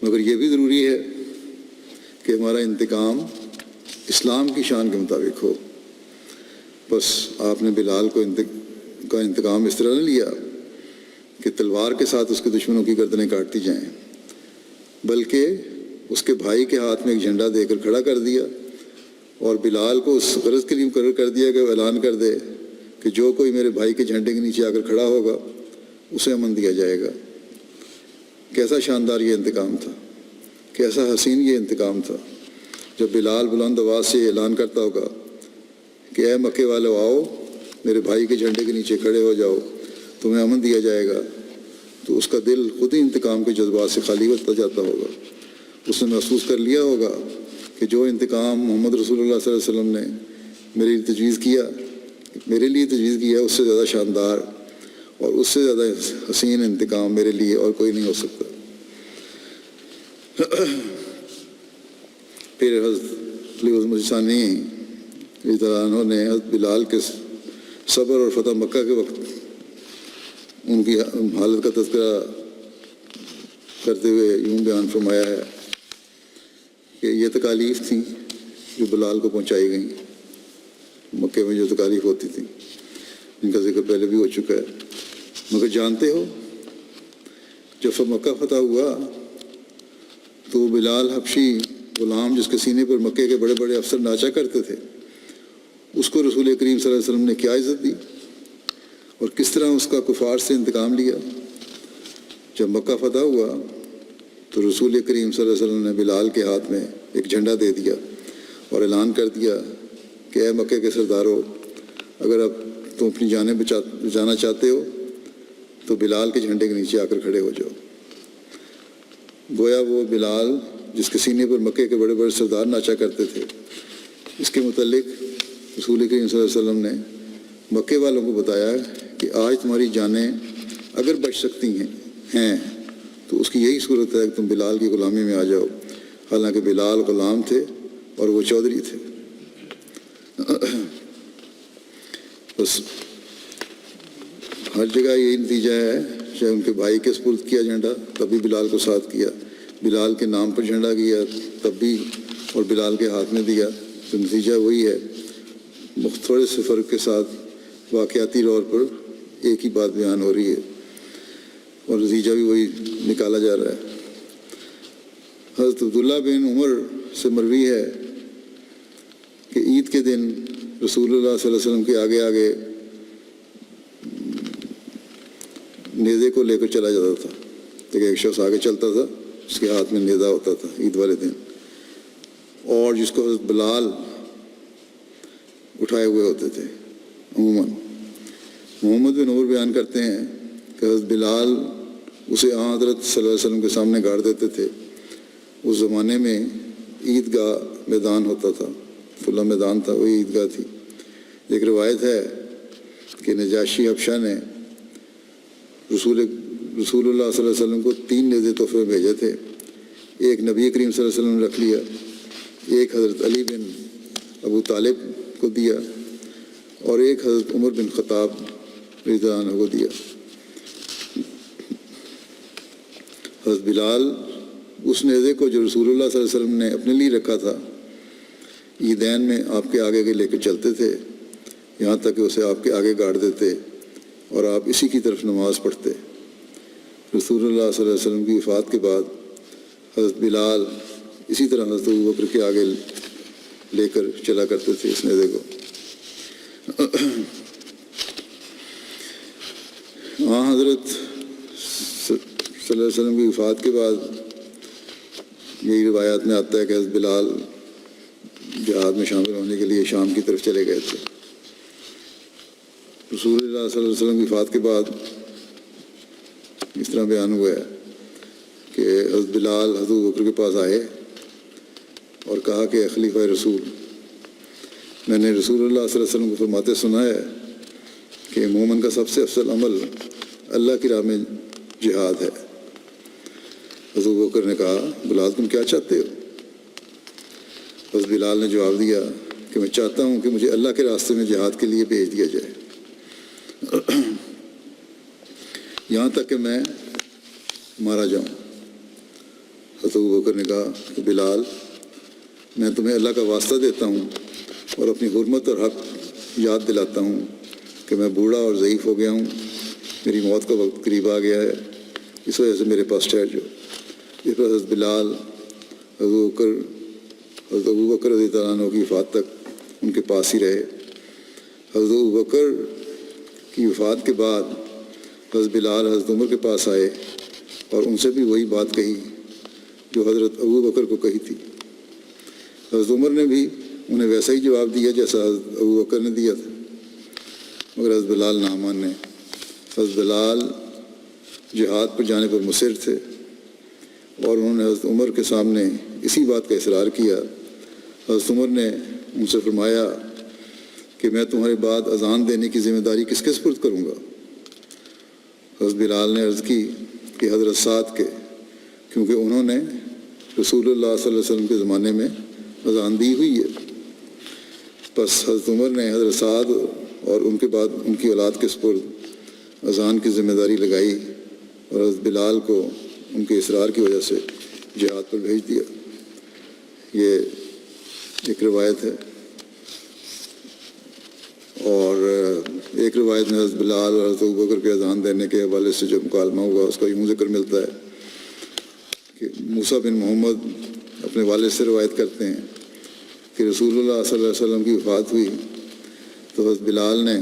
مگر یہ بھی ضروری ہے کہ ہمارا انتقام اسلام کی شان کے مطابق ہو۔ بس آپ نے بلال کا انتقام اس طرح نہ لیا کہ تلوار کے ساتھ اس کے دشمنوں کی گردنیں کاٹتی جائیں، بلکہ اس کے بھائی کے ہاتھ میں ایک جھنڈا دے کر کھڑا کر دیا اور بلال کو اس غرض کے لیے مقرر کر دیا کہ وہ اعلان کر دے کہ جو کوئی میرے بھائی کے جھنڈے کے نیچے آ کر کھڑا ہوگا اسے امن دیا جائے گا۔ کیسا شاندار یہ انتقام تھا، کیسا حسین یہ انتقام تھا، جب بلال بلند آواز سے اعلان کرتا ہوگا کہ اے مکے والو آؤ، میرے بھائی کے جھنڈے کے نیچے کھڑے ہو جاؤ، تمہیں امن دیا جائے گا، تو اس کا دل خود ہی انتقام کے جذبات سے خالی ہوتا جاتا ہوگا۔ اس نے محسوس کر لیا ہوگا کہ جو انتقام محمد رسول اللہ صلی اللہ علیہ وسلم نے میرے لیے تجویز کیا اس سے زیادہ شاندار اور اس سے زیادہ حسین انتقام میرے لیے اور کوئی نہیں ہو سکتا۔ پھر حضرت علی عظمت ثانی رضی اللہ عنہ نے حضرت بلال کے صبر اور فتح مکہ کے وقت ان کی حالت کا تذکرہ کرتے ہوئے یوں بیان فرمایا ہے کہ یہ تکالیف تھیں جو بلال کو پہنچائی گئیں، مکے میں جو تکالیف ہوتی تھیں جن کا ذکر پہلے بھی ہو چکا ہے۔ مگر جانتے ہو جب مکہ فتح ہوا تو بلال حبشی غلام جس کے سینے پر مکے کے بڑے بڑے افسر ناچا کرتے تھے، اس کو رسول کریم صلی اللہ علیہ وسلم نے کیا عزت دی اور کس طرح اس کا کفار سے انتقام لیا۔ جب مکہ فتح ہوا تو رسول کریم صلی اللہ علیہ وسلم نے بلال کے ہاتھ میں ایک جھنڈا دے دیا اور اعلان کر دیا کہ اے مکے کے سردارو، اگر اب تم اپنی جانیں بچانا چاہتے ہو تو بلال کے جھنڈے کے نیچے آ کر کھڑے ہو جاؤ۔ گویا وہ بلال جس کے سینے پر مکے کے بڑے بڑے سردار ناچا کرتے تھے، اس کے متعلق رسول کریم صلی اللہ علیہ وسلم نے مکے والوں کو بتایا کہ آج تمہاری جانیں اگر بچ سکتی ہیں تو اس کی یہی صورت ہے کہ تم بلال کی غلامی میں آ جاؤ، حالانکہ بلال غلام تھے اور وہ چودھری تھے۔ بس ہر جگہ یہی نتیجہ ہے، چاہے ان کے بھائی کے سپرد کیا جھنڈا تب بھی بلال کو ساتھ کیا، بلال کے نام پر جھنڈا کیا تب بھی اور بلال کے ہاتھ میں دیا، تو نتیجہ وہی ہے۔ تھوڑے سے فرق کے ساتھ واقعاتی طور پر ایک ہی بات بیان ہو رہی ہے اور نتیجہ بھی وہی نکالا جا رہا ہے۔ حضرت عبداللہ بن عمر سے مروی ہے کہ عید کے دن رسول اللہ صلی اللہ علیہ وسلم کے آگے آگے نیزے کو لے کر چلا جاتا تھا، لیکن ایک شخص آگے چلتا تھا، اس کے ہاتھ میں نیزہ ہوتا تھا عید والے دن، اور جس کو حضرت بلال اٹھائے ہوئے ہوتے تھے عموماً۔ محمد بن عمر بیان کرتے ہیں کہ حضرت بلال اسے حضرت صلی اللہ علیہ وسلم کے سامنے گاڑ دیتے تھے۔ اس زمانے میں عیدگاہ میدان ہوتا تھا، کھلا میدان تھا، وہی عیدگاہ تھی۔ ایک روایت ہے کہ نجاشی حبشہ نے رسول اللہ صلی اللہ علیہ وسلم کو 3 نیزے تحفے میں بھیجے تھے، ایک نبی کریم صلی اللہ علیہ وسلم نے رکھ لیا، ایک حضرت علی بن ابو طالب کو دیا اور ایک حضرت عمر بن خطاب رضی اللہ عنہ کو دیا۔ حضرت بلال اس نیزے کو جو رسول اللہ صلی اللہ علیہ وسلم نے اپنے لیے رکھا تھا عیدین میں آپ کے آگے کے لے کے چلتے تھے، یہاں تک کہ اسے آپ کے آگے گاڑ دیتے اور آپ اسی کی طرف نماز پڑھتے۔ رسول اللہ صلی اللہ علیہ وسلم کی وفات کے بعد حضرت بلال اسی طرح حضرت ابوبکر کے آگے لے کر چلا کرتے تھے اس نیزے کو۔ حضرت صلی اللہ علیہ وسلم کی وفات کے بعد یہی روایات میں آتا ہے کہ حضرت بلال جہاد میں شامل ہونے کے لیے شام کی طرف چلے گئے تھے۔ رسول اللہ صلی اللہ علیہ وسلم کی وفات کے بعد اس طرح بیان ہوا ہے کہ حضرت بلال حضرت ابوبکر کے پاس آئے اور کہا کہ خلیفہ رسول، میں نے رسول اللہ صلی اللہ علیہ وسلم کو فرماتے سنا ہے کہ مومن کا سب سے افضل عمل اللہ کی راہ میں جہاد ہے۔ حضرت ابوبکر نے کہا بلال تم کیا چاہتے ہو؟ حضرت بلال نے جواب دیا کہ میں چاہتا ہوں کہ مجھے اللہ کے راستے میں جہاد کے لیے بھیج دیا جائے، یہاں تک کہ میں مارا جاؤں۔ حضرت ابوبکر نے کہا کہ بلال میں تمہیں اللہ کا واسطہ دیتا ہوں اور اپنی حرمت اور حق یاد دلاتا ہوں کہ میں بوڑھا اور ضعیف ہو گیا ہوں، میری موت کا وقت قریب آ گیا ہے، اس وجہ سے میرے پاس ٹھہر جاؤ۔ اس پر حضرت بلال حضرت ابوبکر رضی اللہ عنہ کی وفات تک ان کے پاس ہی رہے۔ حضرت ابوبکر کی وفات کے بعد حضرت بلال حضرت عمر کے پاس آئے اور ان سے بھی وہی بات کہی جو حضرت ابوبکر کو کہی تھی۔ حضرت عمر نے بھی انہیں ویسا ہی جواب دیا جیسا حضرت ابوبکر نے دیا تھا، مگر حضرت بلال نہ مانے۔ حضرت بلال جہاد پر جانے پر مصر تھے اور انہوں نے حضرت عمر کے سامنے اسی بات کا اصرار کیا۔ حضرت عمر نے ان سے فرمایا کہ میں تمہارے بعد اذان دینے کی ذمہ داری کس کے سپرد کروں گا؟ حضرت بلال نے عرض کی کہ حضرت سعد کے، کیونکہ انہوں نے رسول اللہ صلی اللہ علیہ وسلم کے زمانے میں اذان دی ہوئی ہے۔ پس حضرت عمر نے حضرت سعد اور ان کے بعد ان کی اولاد کے سپرد اذان کی ذمہ داری لگائی اور حضرت بلال کو ان کے اصرار کی وجہ سے جہاد پر بھیج دیا۔ یہ ایک روایت ہے، اور ایک روایت میں حضرت بلال اور حضرت ابوبکر کے اذان دینے کے حوالے سے جو مکالمہ ہوا اس کا یوں ذکر ملتا ہے کہ موسیٰ بن محمد اپنے والد سے روایت کرتے ہیں کہ رسول اللہ صلی اللہ علیہ وسلم کی وفات ہوئی تو حضرت بلال نے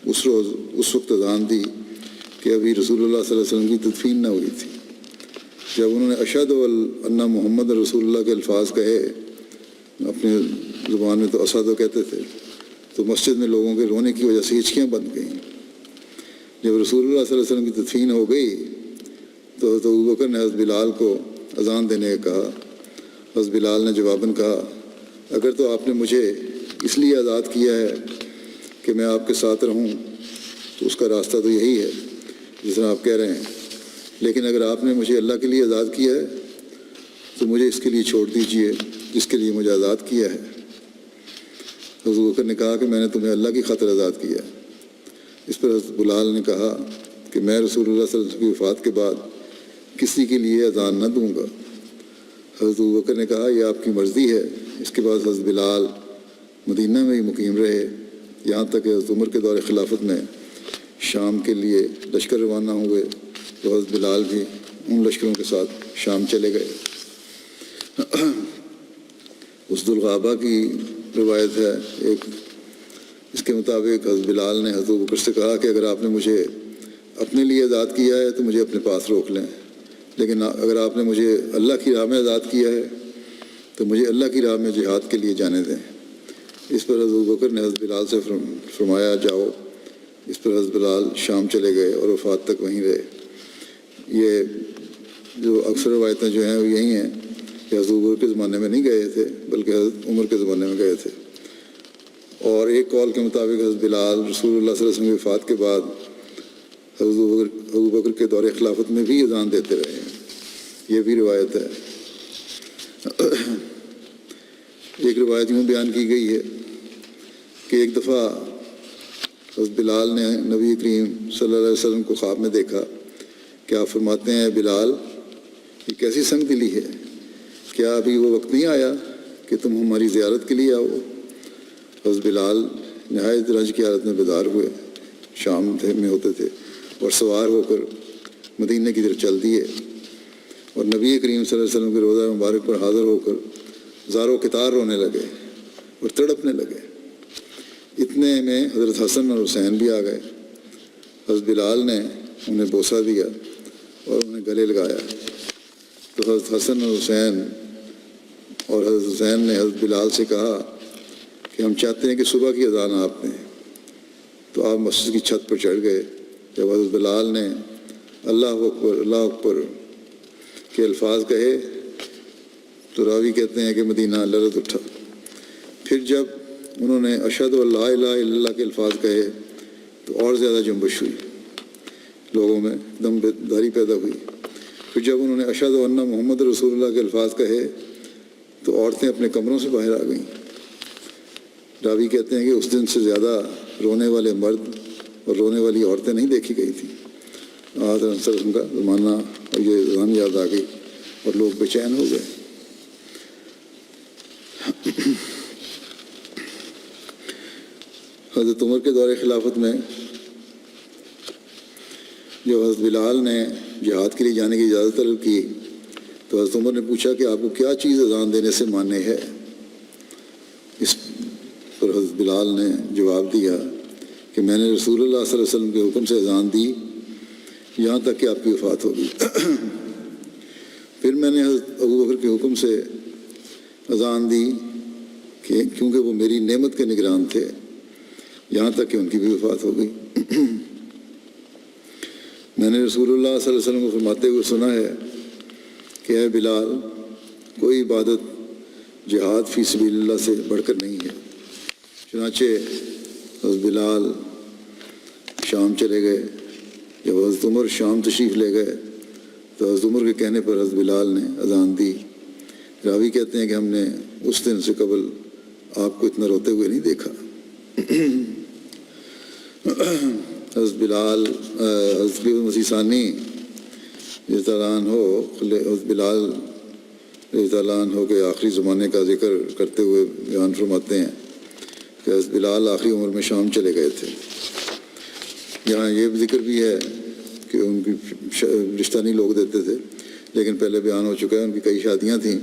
اس وقت اذان دی کہ ابھی رسول اللہ صلی اللہ علیہ وسلم کی تدفین نہ ہوئی تھی۔ جب انہوں نے اشہد ان محمد رسول اللہ کے الفاظ کہے، اپنی زبان میں تو اشہد کہتے تھے، تو مسجد میں لوگوں کے رونے کی وجہ سے ہچکیاں بند گئیں۔ جب رسول اللہ صلی اللہ علیہ وسلم کی تدفین ہو گئی تو حضرت ابوبکر نے حضرت بلال کو اذان دینے کا کہا۔ حضرت بلال نے جواباً کہا اگر تو آپ نے مجھے اس لیے آزاد کیا ہے کہ میں آپ کے ساتھ رہوں تو اس کا راستہ تو یہی ہے جس طرح آپ کہہ رہے ہیں، لیکن اگر آپ نے مجھے اللہ کے لیے آزاد کیا ہے تو مجھے اس کے لیے چھوڑ دیجئے جس کے لیے مجھے آزاد کیا ہے۔ حضرت ابوبکر نے کہا کہ میں نے تمہیں اللہ کی خاطر آزاد کیا۔ اس پر حضرت بلال نے کہا کہ میں رسول اللہ صلی اللہ علیہ وسلم کی وفات کے بعد کسی کے لیے اذان نہ دوں گا۔ حضرت ابوبکر نے کہا یہ آپ کی مرضی ہے۔ اس کے بعد حضرت بلال مدینہ میں ہی مقیم رہے یہاں تک کہ حضرت عمر کے دور خلافت میں شام کے لیے لشکر روانہ ہوئے تو حضرت بلال بھی ان لشکروں کے ساتھ شام چلے گئے۔ اس ذوالغابہ کی روایت ہے ایک، اس کے مطابق حضرت بلال نے حضرت ابوبکر سے کہا کہ اگر آپ نے مجھے اپنے لیے آزاد کیا ہے تو مجھے اپنے پاس روک لیں، لیکن اگر آپ نے مجھے اللہ کی راہ میں آزاد کیا ہے تو مجھے اللہ کی راہ میں جہاد کے لیے جانے دیں۔ اس پر حضرت ابوبکر نے حضرت بلال سے فرمایا جاؤ۔ اس پر حضرت بلال شام چلے گئے اور وفات تک وہیں رہے۔ یہ جو اکثر روایتیں جو ہیں وہ یہی ہیں کہ حضرت ابوبکر کے زمانے میں نہیں گئے تھے بلکہ حضرت عمر کے زمانے میں گئے تھے۔ اور ایک قول کے مطابق حضرت بلال رسول اللہ صلی اللہ علیہ وسلم کی وفات کے بعد حضرت ابوبکر کے دور خلافت میں بھی اذان دیتے رہے ہیں، یہ بھی روایت ہے۔ ایک روایت یوں بیان کی گئی ہے کہ ایک دفعہ حضرت بلال نے نبی کریم صلی اللہ علیہ وسلم کو خواب میں دیکھا کہ آپ فرماتے ہیں بلال یہ کیسی سنگ دلی ہے، کیا ابھی وہ وقت نہیں آیا کہ تم ہماری زیارت کے لیے آؤ؟ حضرت بلال نہایت رنج کی حالت میں بیدار ہوئے، شام میں ہوتے تھے، اور سوار ہو کر مدینہ کی طرف چل دیے اور نبی کریم صلی اللہ علیہ وسلم کے روضہ مبارک پر حاضر ہو کر زار و قطار رونے لگے اور تڑپنے لگے۔ اتنے میں حضرت حسن اور حسین بھی آ گئے۔ حضرت بلال نے انہیں بوسہ دیا اور انہیں گلے لگایا تو حضرت حسن اور حضرت حسین نے حضرت بلال سے کہا کہ ہم چاہتے ہیں کہ صبح کی اذان آپ دیں۔ تو آپ مسجد کی چھت پر چڑھ گئے۔ جب حضرت بلال نے اللہ اکبر اللہ اکبر کے الفاظ کہے تو راوی کہتے ہیں کہ مدینہ لرز اٹھا۔ پھر جب انہوں نے اشہد ان لا الہ الا اللہ کے الفاظ کہے تو اور زیادہ جنبش ہوئی، لوگوں میں دم داری پیدا ہوئی۔ پھر جب انہوں نے اشہد ان محمد رسول اللہ کے الفاظ کہے تو عورتیں اپنے کمروں سے باہر آ گئیں۔ راوی کہتے ہیں کہ اس دن سے زیادہ رونے والے مرد اور رونے والی عورتیں نہیں دیکھی گئی تھیں۔ ان کا زمانہ اور یہ زبان یاد آ گئی اور لوگ بے چین ہو گئے۔ حضرت عمر کے دور خلافت میں جب حضرت بلال نے جہاد کے لیے جانے کی اجازت طلب کی تو حضرت عمر نے پوچھا کہ آپ کو کیا چیز اذان دینے سے مانع ہے؟ اس پر حضرت بلال نے جواب دیا کہ میں نے رسول اللہ صلی اللہ علیہ وسلم کے حکم سے اذان دی یہاں تک کہ آپ کی وفات ہوگی۔ پھر میں نے حضرت ابوبکر کے حکم سے اذان دی کہ کیونکہ وہ میری نعمت کے نگران تھے یہاں تک کہ ان کی بھی وفات ہو گئی۔ میں نے رسول اللہ صلی اللہ علیہ وسلم کو فرماتے ہوئے سنا ہے کہ اے بلال کوئی عبادت جہاد فی سبیل اللہ سے بڑھ کر نہیں ہے۔ چنانچہ حضرت بلال شام چلے گئے۔ جب حضرت عمر شام تشریف لے گئے تو حضرت عمر کے کہنے پر حضرت بلال نے اذان دی۔ راوی کہتے ہیں کہ ہم نے اس دن سے قبل آپ کو اتنا روتے ہوئے نہیں دیکھا۔ حضرت بلال حضرت مسیح ثانی رضی اللہ عنہ حضرت بلال رضی اللہ عنہ کے آخری زمانے کا ذکر کرتے ہوئے بیان فرماتے ہیں کہ حضرت بلال آخری عمر میں شام چلے گئے تھے۔ یہاں یہ ذکر بھی ہے کہ ان کی رشتہ نہیں لوگ دیتے تھے، لیکن پہلے بیان ہو چکا ہے ان کی کئی شادیاں تھیں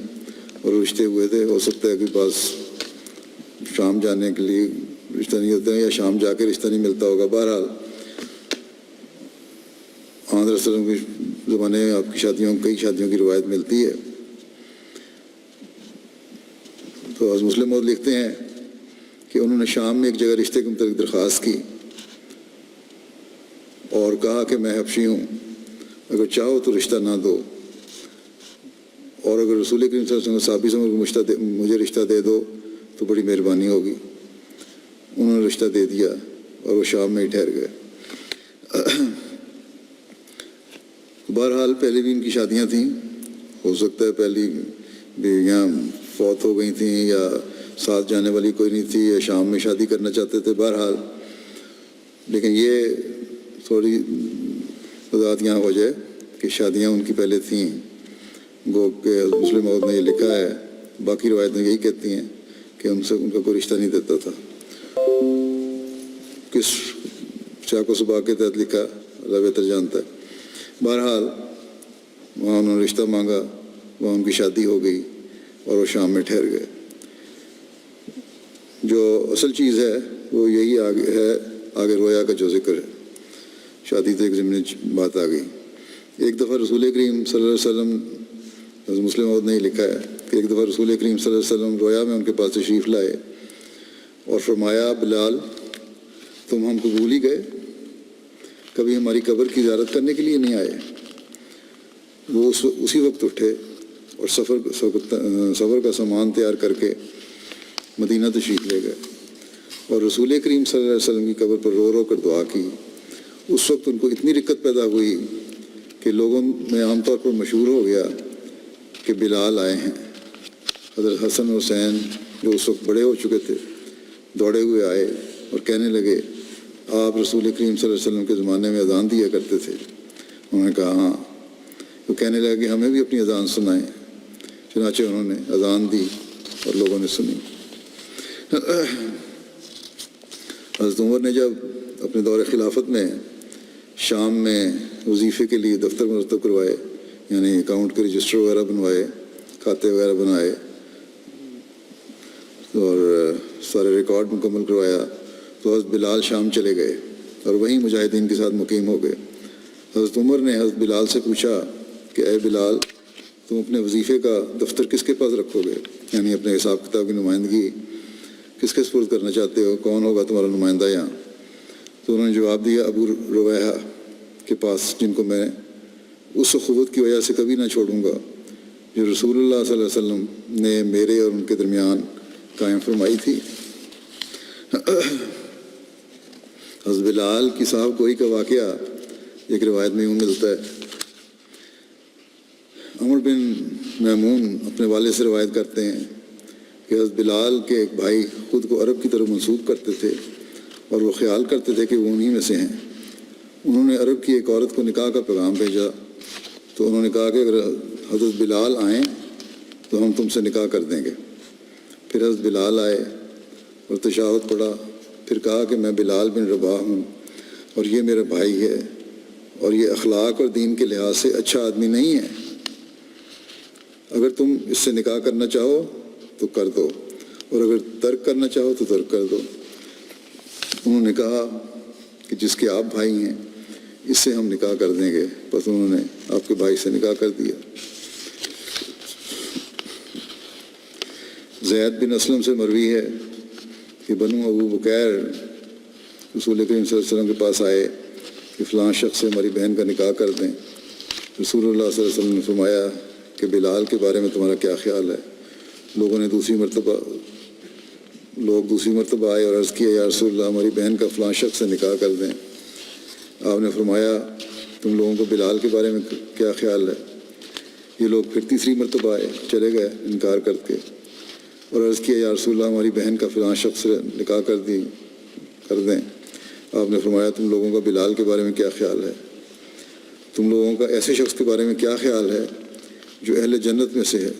اور رشتے ہوئے تھے۔ ہو سکتا ہے کہ بعض شام جانے کے لیے رشتہ نہیں ہوتا ہے یا شام جا کے رشتہ نہیں ملتا ہوگا۔ بہرحال آندر وسلم کے زمانے میں آپ کی کئی شادیوں کی روایت ملتی ہے۔ تو حضرت مسلم موعود لکھتے ہیں کہ انہوں نے شام میں ایک جگہ رشتے کے متعلق درخواست کی اور کہا کہ میں حبشی ہوں، اگر چاہو تو رشتہ نہ دو، اور اگر رسول کریم صلی اللہ علیہ وسلم صحابی سے مجھے رشتہ دے دو تو بڑی مہربانی ہوگی۔ انہوں نے رشتہ دے دیا اور وہ شام میں ہی ٹھہر گئے۔ بہرحال پہلے بھی ان کی شادیاں تھیں، ہو سکتا ہے پہلی بیویاں فوت ہو گئی تھیں یا ساتھ جانے والی کوئی نہیں تھی یا شام میں شادی کرنا چاہتے تھے۔ بہرحال لیکن یہ تھوڑی وضاحت یہاں ہو جائے کہ شادیاں ان کی پہلے تھیں، گو کہ مسلم موعود نے یہ لکھا ہے۔ باقی روایتیں یہی کہتی ہیں کہ ان کا کوئی رشتہ نہیں دیتا تھا۔ کس چاق و صبا کے تحت لکھا اللہ بہتر جانتا ہے۔ بہرحال وہاں انہوں نے رشتہ مانگا، وہاں ان کی شادی ہو گئی اور وہ شام میں ٹھہر گئے۔ جو اصل چیز ہے وہ یہی آگے رویا کا جو ذکر ہے۔ شادی تو ایک ضمنی بات آ گئی۔ ایک دفعہ رسول کریم صلی اللہ علیہ وسلم، حضرت مسلم موعود نے لکھا ہے کہ ایک دفعہ رسول کریم صلی اللہ علیہ وسلم رویا میں ان کے پاس تشریف لائے اور فرمایا بلال تم ہم کو بھول ہی گئے، کبھی ہماری قبر کی زیارت کرنے کے لیے نہیں آئے۔ وہ اسی وقت اٹھے اور سفر کا سامان تیار کر کے مدینہ تشریف لے گئے اور رسول کریم صلی اللہ علیہ وسلم کی قبر پر رو رو کر دعا کی۔ اس وقت ان کو اتنی رقت پیدا ہوئی کہ لوگوں میں عام طور پر مشہور ہو گیا کہ بلال آئے ہیں۔ حضرت حسن حسین جو اس وقت بڑے ہو چکے تھے دوڑے ہوئے آئے اور کہنے لگے آپ رسول کریم صلی اللہ علیہ وسلم کے زمانے میں اذان دیا کرتے تھے؟ انہوں نے کہا ہاں۔ وہ کہنے لگا کہ ہمیں بھی اپنی اذان سنائیں۔ چنانچہ انہوں نے اذان دی اور لوگوں نے سنی۔ حضرت عمر نے جب اپنے دور خلافت میں شام میں وظیفے کے لیے دفتر مرتب کروائے، یعنی اکاؤنٹ کے رجسٹر وغیرہ بنوائے، کھاتے وغیرہ بنائے اور سارے ریکارڈ مکمل کروایا، تو حضرت بلال شام چلے گئے اور وہیں مجاہدین کے ساتھ مقیم ہو گئے۔ حضرت عمر نے حضرت بلال سے پوچھا کہ اے بلال، تم اپنے وظیفے کا دفتر کس کے پاس رکھو گے؟ یعنی اپنے حساب کتاب کی نمائندگی کس کے سپرد کرنا چاہتے ہو؟ کون ہوگا تمہارا نمائندہ یہاں؟ تو انہوں نے جواب دیا ابو رویحہ کے پاس، جن کو میں اس اخوت کی وجہ سے کبھی نہ چھوڑوں گا جو رسول اللہ صلی اللہ علیہ وسلم نے میرے اور ان کے درمیان قائم فرمائی تھی۔ حضرت بلال کی صاحب گوئی کا واقعہ ایک روایت میں یوں ملتا ہے۔ عمر بن میمون اپنے والد سے روایت کرتے ہیں کہ حضرت بلال کے ایک بھائی خود کو عرب کی طرف منسوب کرتے تھے اور وہ خیال کرتے تھے کہ وہ انہی میں سے ہیں۔ انہوں نے عرب کی ایک عورت کو نکاح کا پیغام بھیجا، تو انہوں نے کہا کہ اگر حضرت بلال آئیں تو ہم تم سے نکاح کر دیں گے۔ پھر حضرت بلال آئے اور تشہد پڑھا، پھر کہا کہ میں بلال بن رباح ہوں اور یہ میرا بھائی ہے اور یہ اخلاق اور دین کے لحاظ سے اچھا آدمی نہیں ہے، اگر تم اس سے نکاح کرنا چاہو تو کر دو اور اگر ترک کرنا چاہو تو ترک کر دو۔ انہوں نے کہا کہ جس کے آپ بھائی ہیں اس سے ہم نکاح کر دیں گے، بس انہوں نے آپ کے بھائی سے نکاح کر دیا۔ زید بن اسلم سے مروی ہے کہ بنو ابو بکیر رسول کریم صلی اللہ علیہ وسلم کے پاس آئے کہ فلاں شخص سے ہماری بہن کا نکاح کر دیں۔ رسول اللہ صلی اللہ علیہ وسلم نے فرمایا کہ بلال کے بارے میں تمہارا کیا خیال ہے؟ لوگ دوسری مرتبہ آئے اور عرض کیا یا رسول اللہ، ہماری بہن کا فلاں شخص سے نکاح کر دیں۔ آپ نے فرمایا تم لوگوں کو بلال کے بارے میں کیا خیال ہے؟ یہ لوگ پھر تیسری مرتبہ آئے، چلے گئے انکار کر کے، اور عرض کیا یا رسول اللہ، ہماری بہن کا فلاں شخص سے نکاح کر دیں۔ آپ نے فرمایا تم لوگوں کا بلال کے بارے میں کیا خیال ہے؟ تم لوگوں کا ایسے شخص کے بارے میں کیا خیال ہے جو اہل جنت میں سے ہے؟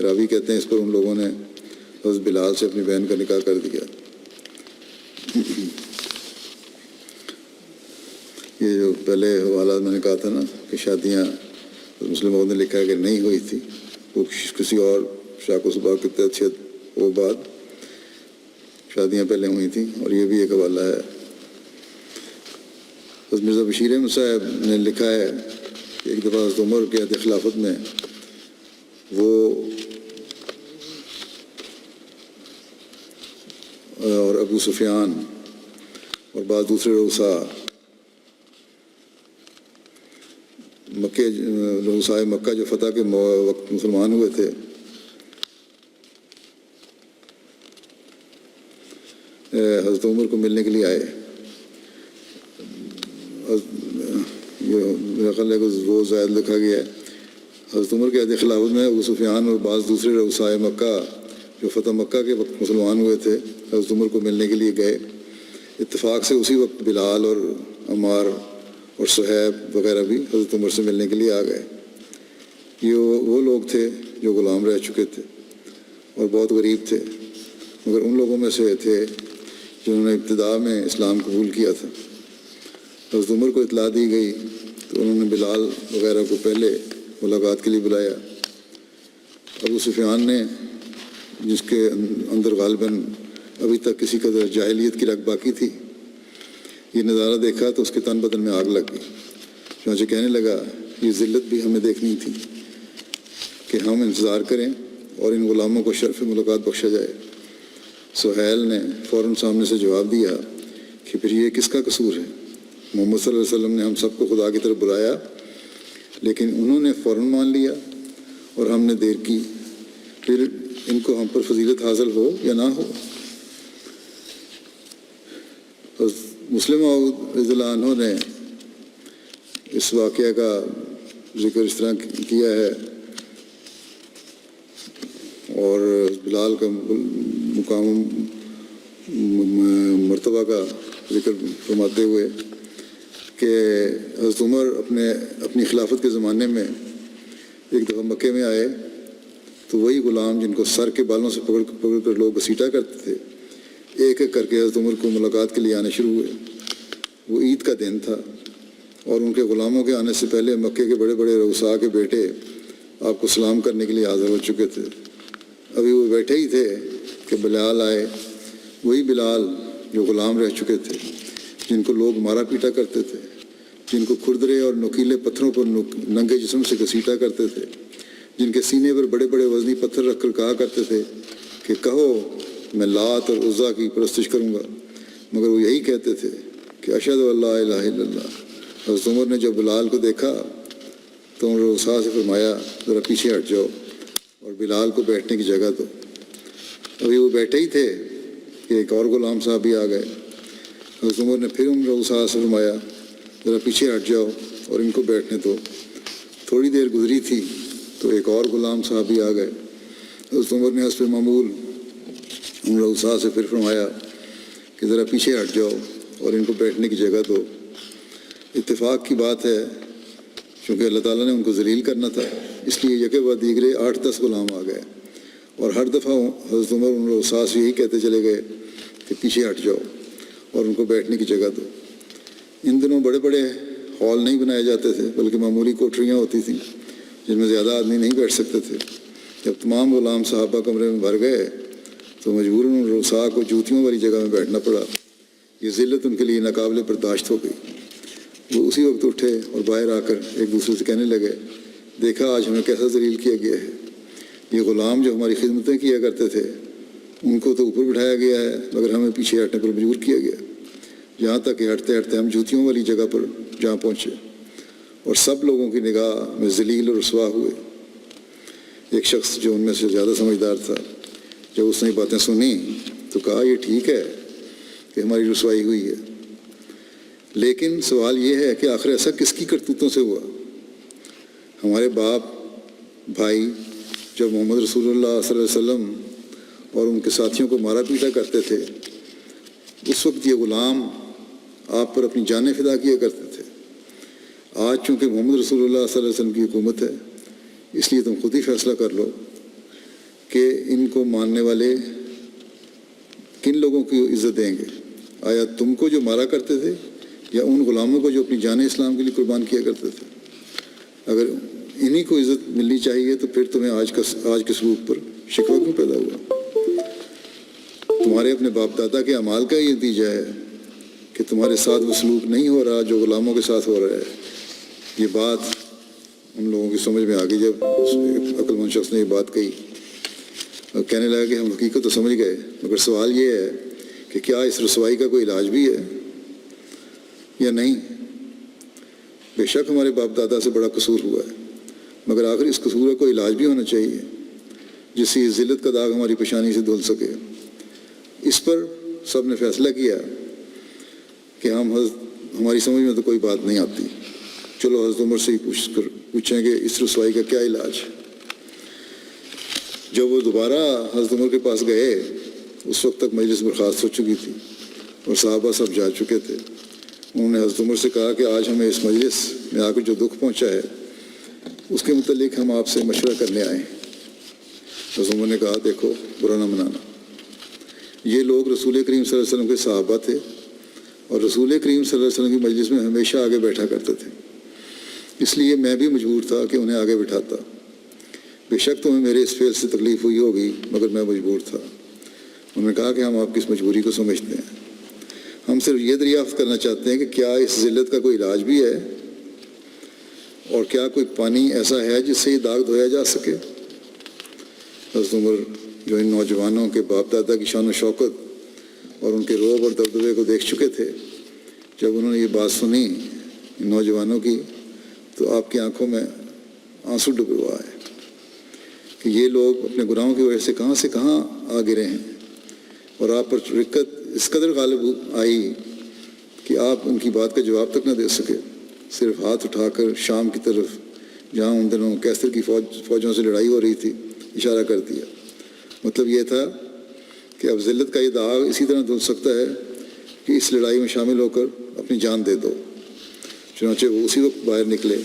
راوی کہتے ہیں اس پر ان لوگوں نے حضرت بلال سے اپنی بہن کا نکاح کر دیا۔ یہ جو پہلے حوالات میں نے کہا تھا نا کہ شادیاں مسلموں نے لکھا ہے کہ نہیں ہوئی تھی، وہ کسی اور شاق و سباق کے تحت وہ بعد شادیاں پہلے ہوئی تھیں، اور یہ بھی ایک حوالہ ہے۔ حضرت مرزا بشیر احمد صاحب نے لکھا ہے کہ ایک دفعہ حضرت عمر کے عہد خلافت میں وہ اور ابو سفیان اور بعض دوسرے رؤسائے مکہ جو فتح کے وقت مسلمان ہوئے تھے، حضرت عمر کو ملنے کے لیے آئے۔ میرا خیال ہے کہ وہ زائد لکھا گیا ہے۔ حضرت عمر کے عہد خلافت میں ابو سفیان اور بعض دوسرے رؤسائے مکہ جو فتح مکہ کے وقت مسلمان ہوئے تھے حضرت عمر کو ملنے کے لیے گئے۔ اتفاق سے اسی وقت بلال اور عمار اور صہیب وغیرہ بھی حضرت عمر سے ملنے کے لیے آ گئے۔ یہ وہ لوگ تھے جو غلام رہ چکے تھے اور بہت غریب تھے، مگر ان لوگوں میں سے تھے جنہوں نے ابتدا میں اسلام قبول کیا تھا۔ حضرت عمر کو اطلاع دی گئی تو انہوں نے بلال وغیرہ کو پہلے ملاقات کے لیے بلایا۔ ابو سفیان نے، جس کے اندر غالباً ابھی تک کسی قدر جاہلیت کی رگ باقی تھی، یہ نظارہ دیکھا تو اس کے تن بدن میں آگ لگ گئی، چنانچہ کہنے لگا یہ ذلت بھی ہمیں دیکھنی تھی کہ ہم انتظار کریں اور ان غلاموں کو شرف ملاقات بخشا جائے۔ سہیل نے فوراً سامنے سے جواب دیا کہ پھر یہ کس کا قصور ہے؟ محمد صلی اللہ علیہ وسلم نے ہم سب کو خدا کی طرف بلایا، لیکن انہوں نے فوراً مان لیا اور ہم نے دیر کی، پھر ان کو ہم پر فضیلت حاصل ہو یا نہ ہو۔ مسلم رضی اللہ عنہ نے اس واقعہ کا ذکر اس طرح کیا ہے اور بلال کا مقام مرتبہ کا ذکر فرماتے ہوئے کہ حضرت عمر اپنی خلافت کے زمانے میں ایک دفعہ مکے میں آئے تو وہی غلام جن کو سر کے بالوں سے پکڑ کر لوگ گھسیٹا کرتے تھے ایک ایک کر کے حضرت عمر کو ملاقات کے لیے آنے شروع ہوئے۔ وہ عید کا دن تھا اور ان کے غلاموں کے آنے سے پہلے مکے کے بڑے بڑے رؤساء کے بیٹے آپ کو سلام کرنے کے لیے حاضر ہو چکے تھے۔ ابھی وہ بیٹھے ہی تھے کہ بلال آئے، وہی بلال جو غلام رہ چکے تھے، جن کو لوگ مارا پیٹا کرتے تھے، جن کو کھردرے اور نوکیلے پتھروں پر ننگے جسم سے گھسیٹا کرتے تھے، جن کے سینے پر بڑے بڑے وزنی پتھر رکھ کر کہا کرتے تھے کہ کہو میں لات اور عزا کی پرستش کروں گا، مگر وہ یہی کہتے تھے کہ اشہد ان لا الہ الا اللہ۔ حضرت عمر نے جب بلال کو دیکھا تو ان رؤساء سے فرمایا ذرا پیچھے ہٹ جاؤ اور بلال کو بیٹھنے کی جگہ دو۔ ابھی وہ بیٹھے ہی تھے کہ ایک اور غلام صاحب بھی آ گئے۔ حضرت عمر نے پھر ان رؤساء سے فرمایا ذرا پیچھے ہٹ جاؤ اور ان کو بیٹھنے دو۔ تھوڑی دیر گزری تھی تو ایک اور غلام صاحب بھی آ گئے۔ حضرت عمر نے حسب معمول ان رؤساء سے پھر فرمایا کہ ذرا پیچھے ہٹ جاؤ اور ان کو بیٹھنے کی جگہ دو۔ اتفاق کی بات ہے چونکہ اللہ تعالیٰ نے ان کو ذلیل کرنا تھا، اس لیے یکے بعد دیگرے 8-10 غلام آ گئے اور ہر دفعہ حضرت عمر ان رؤساء سے یہی کہتے چلے گئے کہ پیچھے ہٹ جاؤ اور ان کو بیٹھنے کی جگہ دو۔ ان دنوں بڑے بڑے ہال نہیں بنائے جاتے تھے بلکہ معمولی کوٹریاں ہوتی تھیں جن میں زیادہ آدمی نہیں بیٹھ سکتے تھے۔ جب تمام غلام صحابہ کمرے میں بھر گئے تو مجبوراً ان رؤساء کو جوتیوں والی جگہ میں بیٹھنا پڑا۔ یہ ذلت ان کے لیے ناقابل برداشت ہو گئی۔ وہ اسی وقت اٹھے اور باہر آ کر ایک دوسرے سے کہنے لگے دیکھا آج ہمیں کیسا ذلیل کیا گیا ہے، یہ غلام جو ہماری خدمتیں کیا کرتے تھے ان کو تو اوپر بٹھایا گیا ہے مگر ہمیں پیچھے ہٹنے پر مجبور کیا گیا، یہاں تک کہ ہٹتے ہٹتے ہم جوتیوں والی جگہ پر جہاں پہنچے اور سب لوگوں کی نگاہ میں ذلیل اور رسوا ہوئے۔ ایک شخص جو ان میں سے زیادہ سمجھدار تھا جب اس نے یہ باتیں سنی تو کہا یہ ٹھیک ہے کہ ہماری رسوائی ہوئی ہے، لیکن سوال یہ ہے کہ آخر ایسا کس کی کرتوتوں سے ہوا؟ ہمارے باپ بھائی جب محمد رسول اللہ صلی اللہ علیہ وسلم اور ان کے ساتھیوں کو مارا پیٹا کرتے تھے اس وقت یہ غلام آپ پر اپنی جانیں فدا کیا کرتے تھے۔ آج چونکہ محمد رسول اللہ صلی اللہ علیہ وسلم کی حکومت ہے اس لیے تم خود ہی فیصلہ کر لو کہ ان کو ماننے والے کن لوگوں کی عزت دیں گے، آیا تم کو جو مارا کرتے تھے یا ان غلاموں کو جو اپنی جانیں اسلام کے لیے قربان کیا کرتے تھے؟ اگر انہی کو عزت ملنی چاہیے تو پھر تمہیں آج کے سلوک پر شکوہ کیوں پیدا ہوا؟ تمہارے اپنے باپ دادا کے اعمال کا یہ نتیجہ ہے کہ تمہارے ساتھ وہ سلوک نہیں ہو رہا جو غلاموں کے ساتھ ہو رہا ہے۔ یہ بات ان لوگوں کی سمجھ میں آ گئی جب عقل مند شخص نے یہ بات کہی اور کہنے لگا کہ ہم حقیقت تو سمجھ گئے مگر سوال یہ ہے کہ کیا اس رسوائی کا کوئی علاج بھی ہے یا نہیں؟ بے شک ہمارے باپ دادا سے بڑا قصور ہوا ہے مگر آخر اس قصور کا کوئی علاج بھی ہونا چاہیے جس سے اس ذلت کا داغ ہماری پیشانی سے دھل سکے۔ اس پر سب نے فیصلہ کیا کہ ہماری سمجھ میں تو کوئی بات نہیں آتی، چلو حضرت عمر سے ہی پوچھیں کہ اس رسوائی کا کیا علاج۔ جب وہ دوبارہ حضرت عمر کے پاس گئے اس وقت تک مجلس برخاست ہو چکی تھی اور صحابہ سب جا چکے تھے۔ انہوں نے حضرت عمر سے کہا کہ آج ہمیں اس مجلس میں آ کر جو دکھ پہنچا ہے اس کے متعلق ہم آپ سے مشورہ کرنے آئے ہیں۔ حضرت عمر نے کہا دیکھو برا نہ منانا، یہ لوگ رسول کریم صلی اللہ علیہ وسلم کے صحابہ تھے اور رسول کریم صلی اللہ علیہ وسلم کی مجلس میں ہمیشہ آگے بیٹھا کرتے تھے، اس لیے میں بھی مجبور تھا کہ انہیں آگے بٹھاتا۔ بے شک تمہیں میرے اس فعل سے تکلیف ہوئی ہوگی مگر میں مجبور تھا۔ انہوں نے کہا کہ ہم آپ کی اس مجبوری کو سمجھتے ہیں، ہم صرف یہ دریافت کرنا چاہتے ہیں کہ کیا اس ذلت کا کوئی علاج بھی ہے اور کیا کوئی پانی ایسا ہے جس سے یہ داغ دھویا جا سکے۔ حضرت عمر جو ان نوجوانوں کے باپ دادا کی شان و شوکت اور ان کے روب اور دبدبے کو دیکھ چکے تھے، جب انہوں نے یہ بات سنی ان نوجوانوں کی تو آپ کی آنکھوں میں آنسو ڈبوا ہے کہ یہ لوگ اپنے گناہوں کی وجہ سے کہاں آ گرے ہیں اور آپ پر رقت اس قدر غالب آئی کہ آپ ان کی بات کا جواب تک نہ دے سکے، صرف ہاتھ اٹھا کر شام کی طرف جہاں ان دنوں کیسر کی فوجوں سے لڑائی ہو رہی تھی اشارہ کر دیا۔ مطلب یہ تھا کہ اب ذلت کا یہ داغ اسی طرح دھل سکتا ہے کہ اس لڑائی میں شامل ہو کر اپنی جان دے دو۔ چنانچہ وہ اسی وقت باہر نکلے،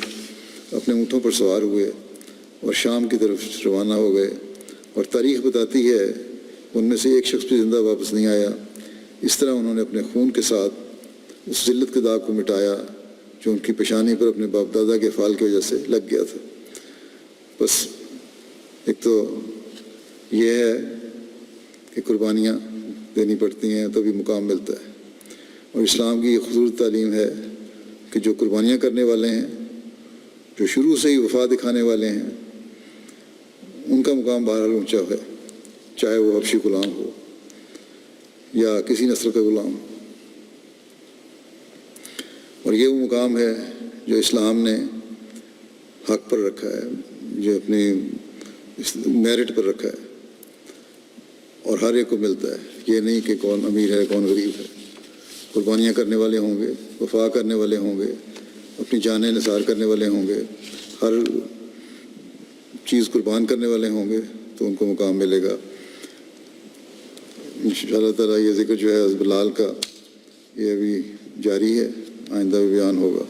اپنے اونٹوں پر سوار ہوئے اور شام کی طرف روانہ ہو گئے، اور تاریخ بتاتی ہے ان میں سے ایک شخص بھی زندہ واپس نہیں آیا۔ اس طرح انہوں نے اپنے خون کے ساتھ اس ذلت کے داغ کو مٹایا جو ان کی پیشانی پر اپنے باپ دادا کے افعال کی وجہ سے لگ گیا تھا۔ بس ایک تو یہ ہے کہ قربانیاں دینی پڑتی ہیں تبھی مقام ملتا ہے، اور اسلام کی یہ خصوصی تعلیم ہے کہ جو قربانیاں کرنے والے ہیں، جو شروع سے ہی وفا دکھانے والے ہیں، ان کا مقام بہرحال اونچا ہے، چاہے وہ حبشی غلام ہو یا کسی نسل کا غلام ہو۔ اور یہ وہ مقام ہے جو اسلام نے حق پر رکھا ہے، جو اپنی میرٹ پر رکھا ہے، اور ہر ایک کو ملتا ہے۔ یہ نہیں کہ کون امیر ہے کون غریب ہے، قربانیاں کرنے والے ہوں گے، وفا کرنے والے ہوں گے، اپنی جانیں نثار کرنے والے ہوں گے، ہر چیز قربان کرنے والے ہوں گے تو ان کو مقام ملے گا۔ انشاءاللہ تعالیٰ یہ ذکر جو ہے حضرت بلال کا یہ ابھی جاری ہے، آئندہ بھی بیان ہوگا۔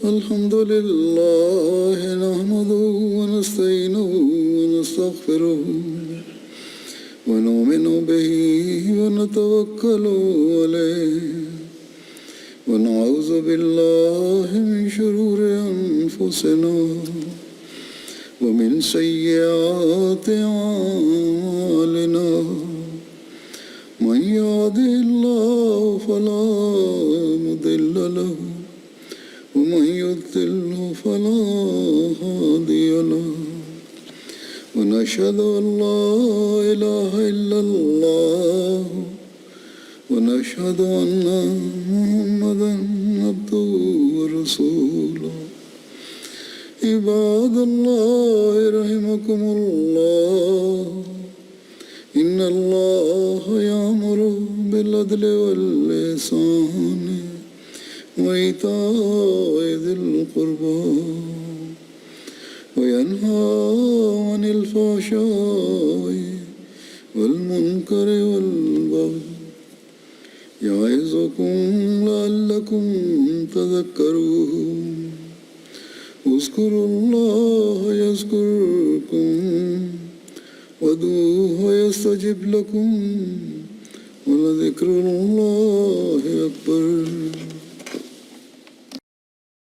الحمد لله نحمده ونستعينه ونستغفره ونؤمن به ونتوكل عليه ونعوذ بالله من شرور أنفسنا ومن سيئات أعمالنا من يهده الله فلا مضل له ومن يضلل فلا هادي له ونشهد أن لا إله إلا الله ونشهد أن محمدا عبده ورسوله عباد الله رحمكم الله إن الله يأمر بالعدل والإحسان وإيتاء ذي القربى وينهى عن الفحشاء والمنكر والبغي يعظكم لعلكم تذكرون اذكروا الله يذكركم وادعوه يستجب لكم ولذكر الله أكبر۔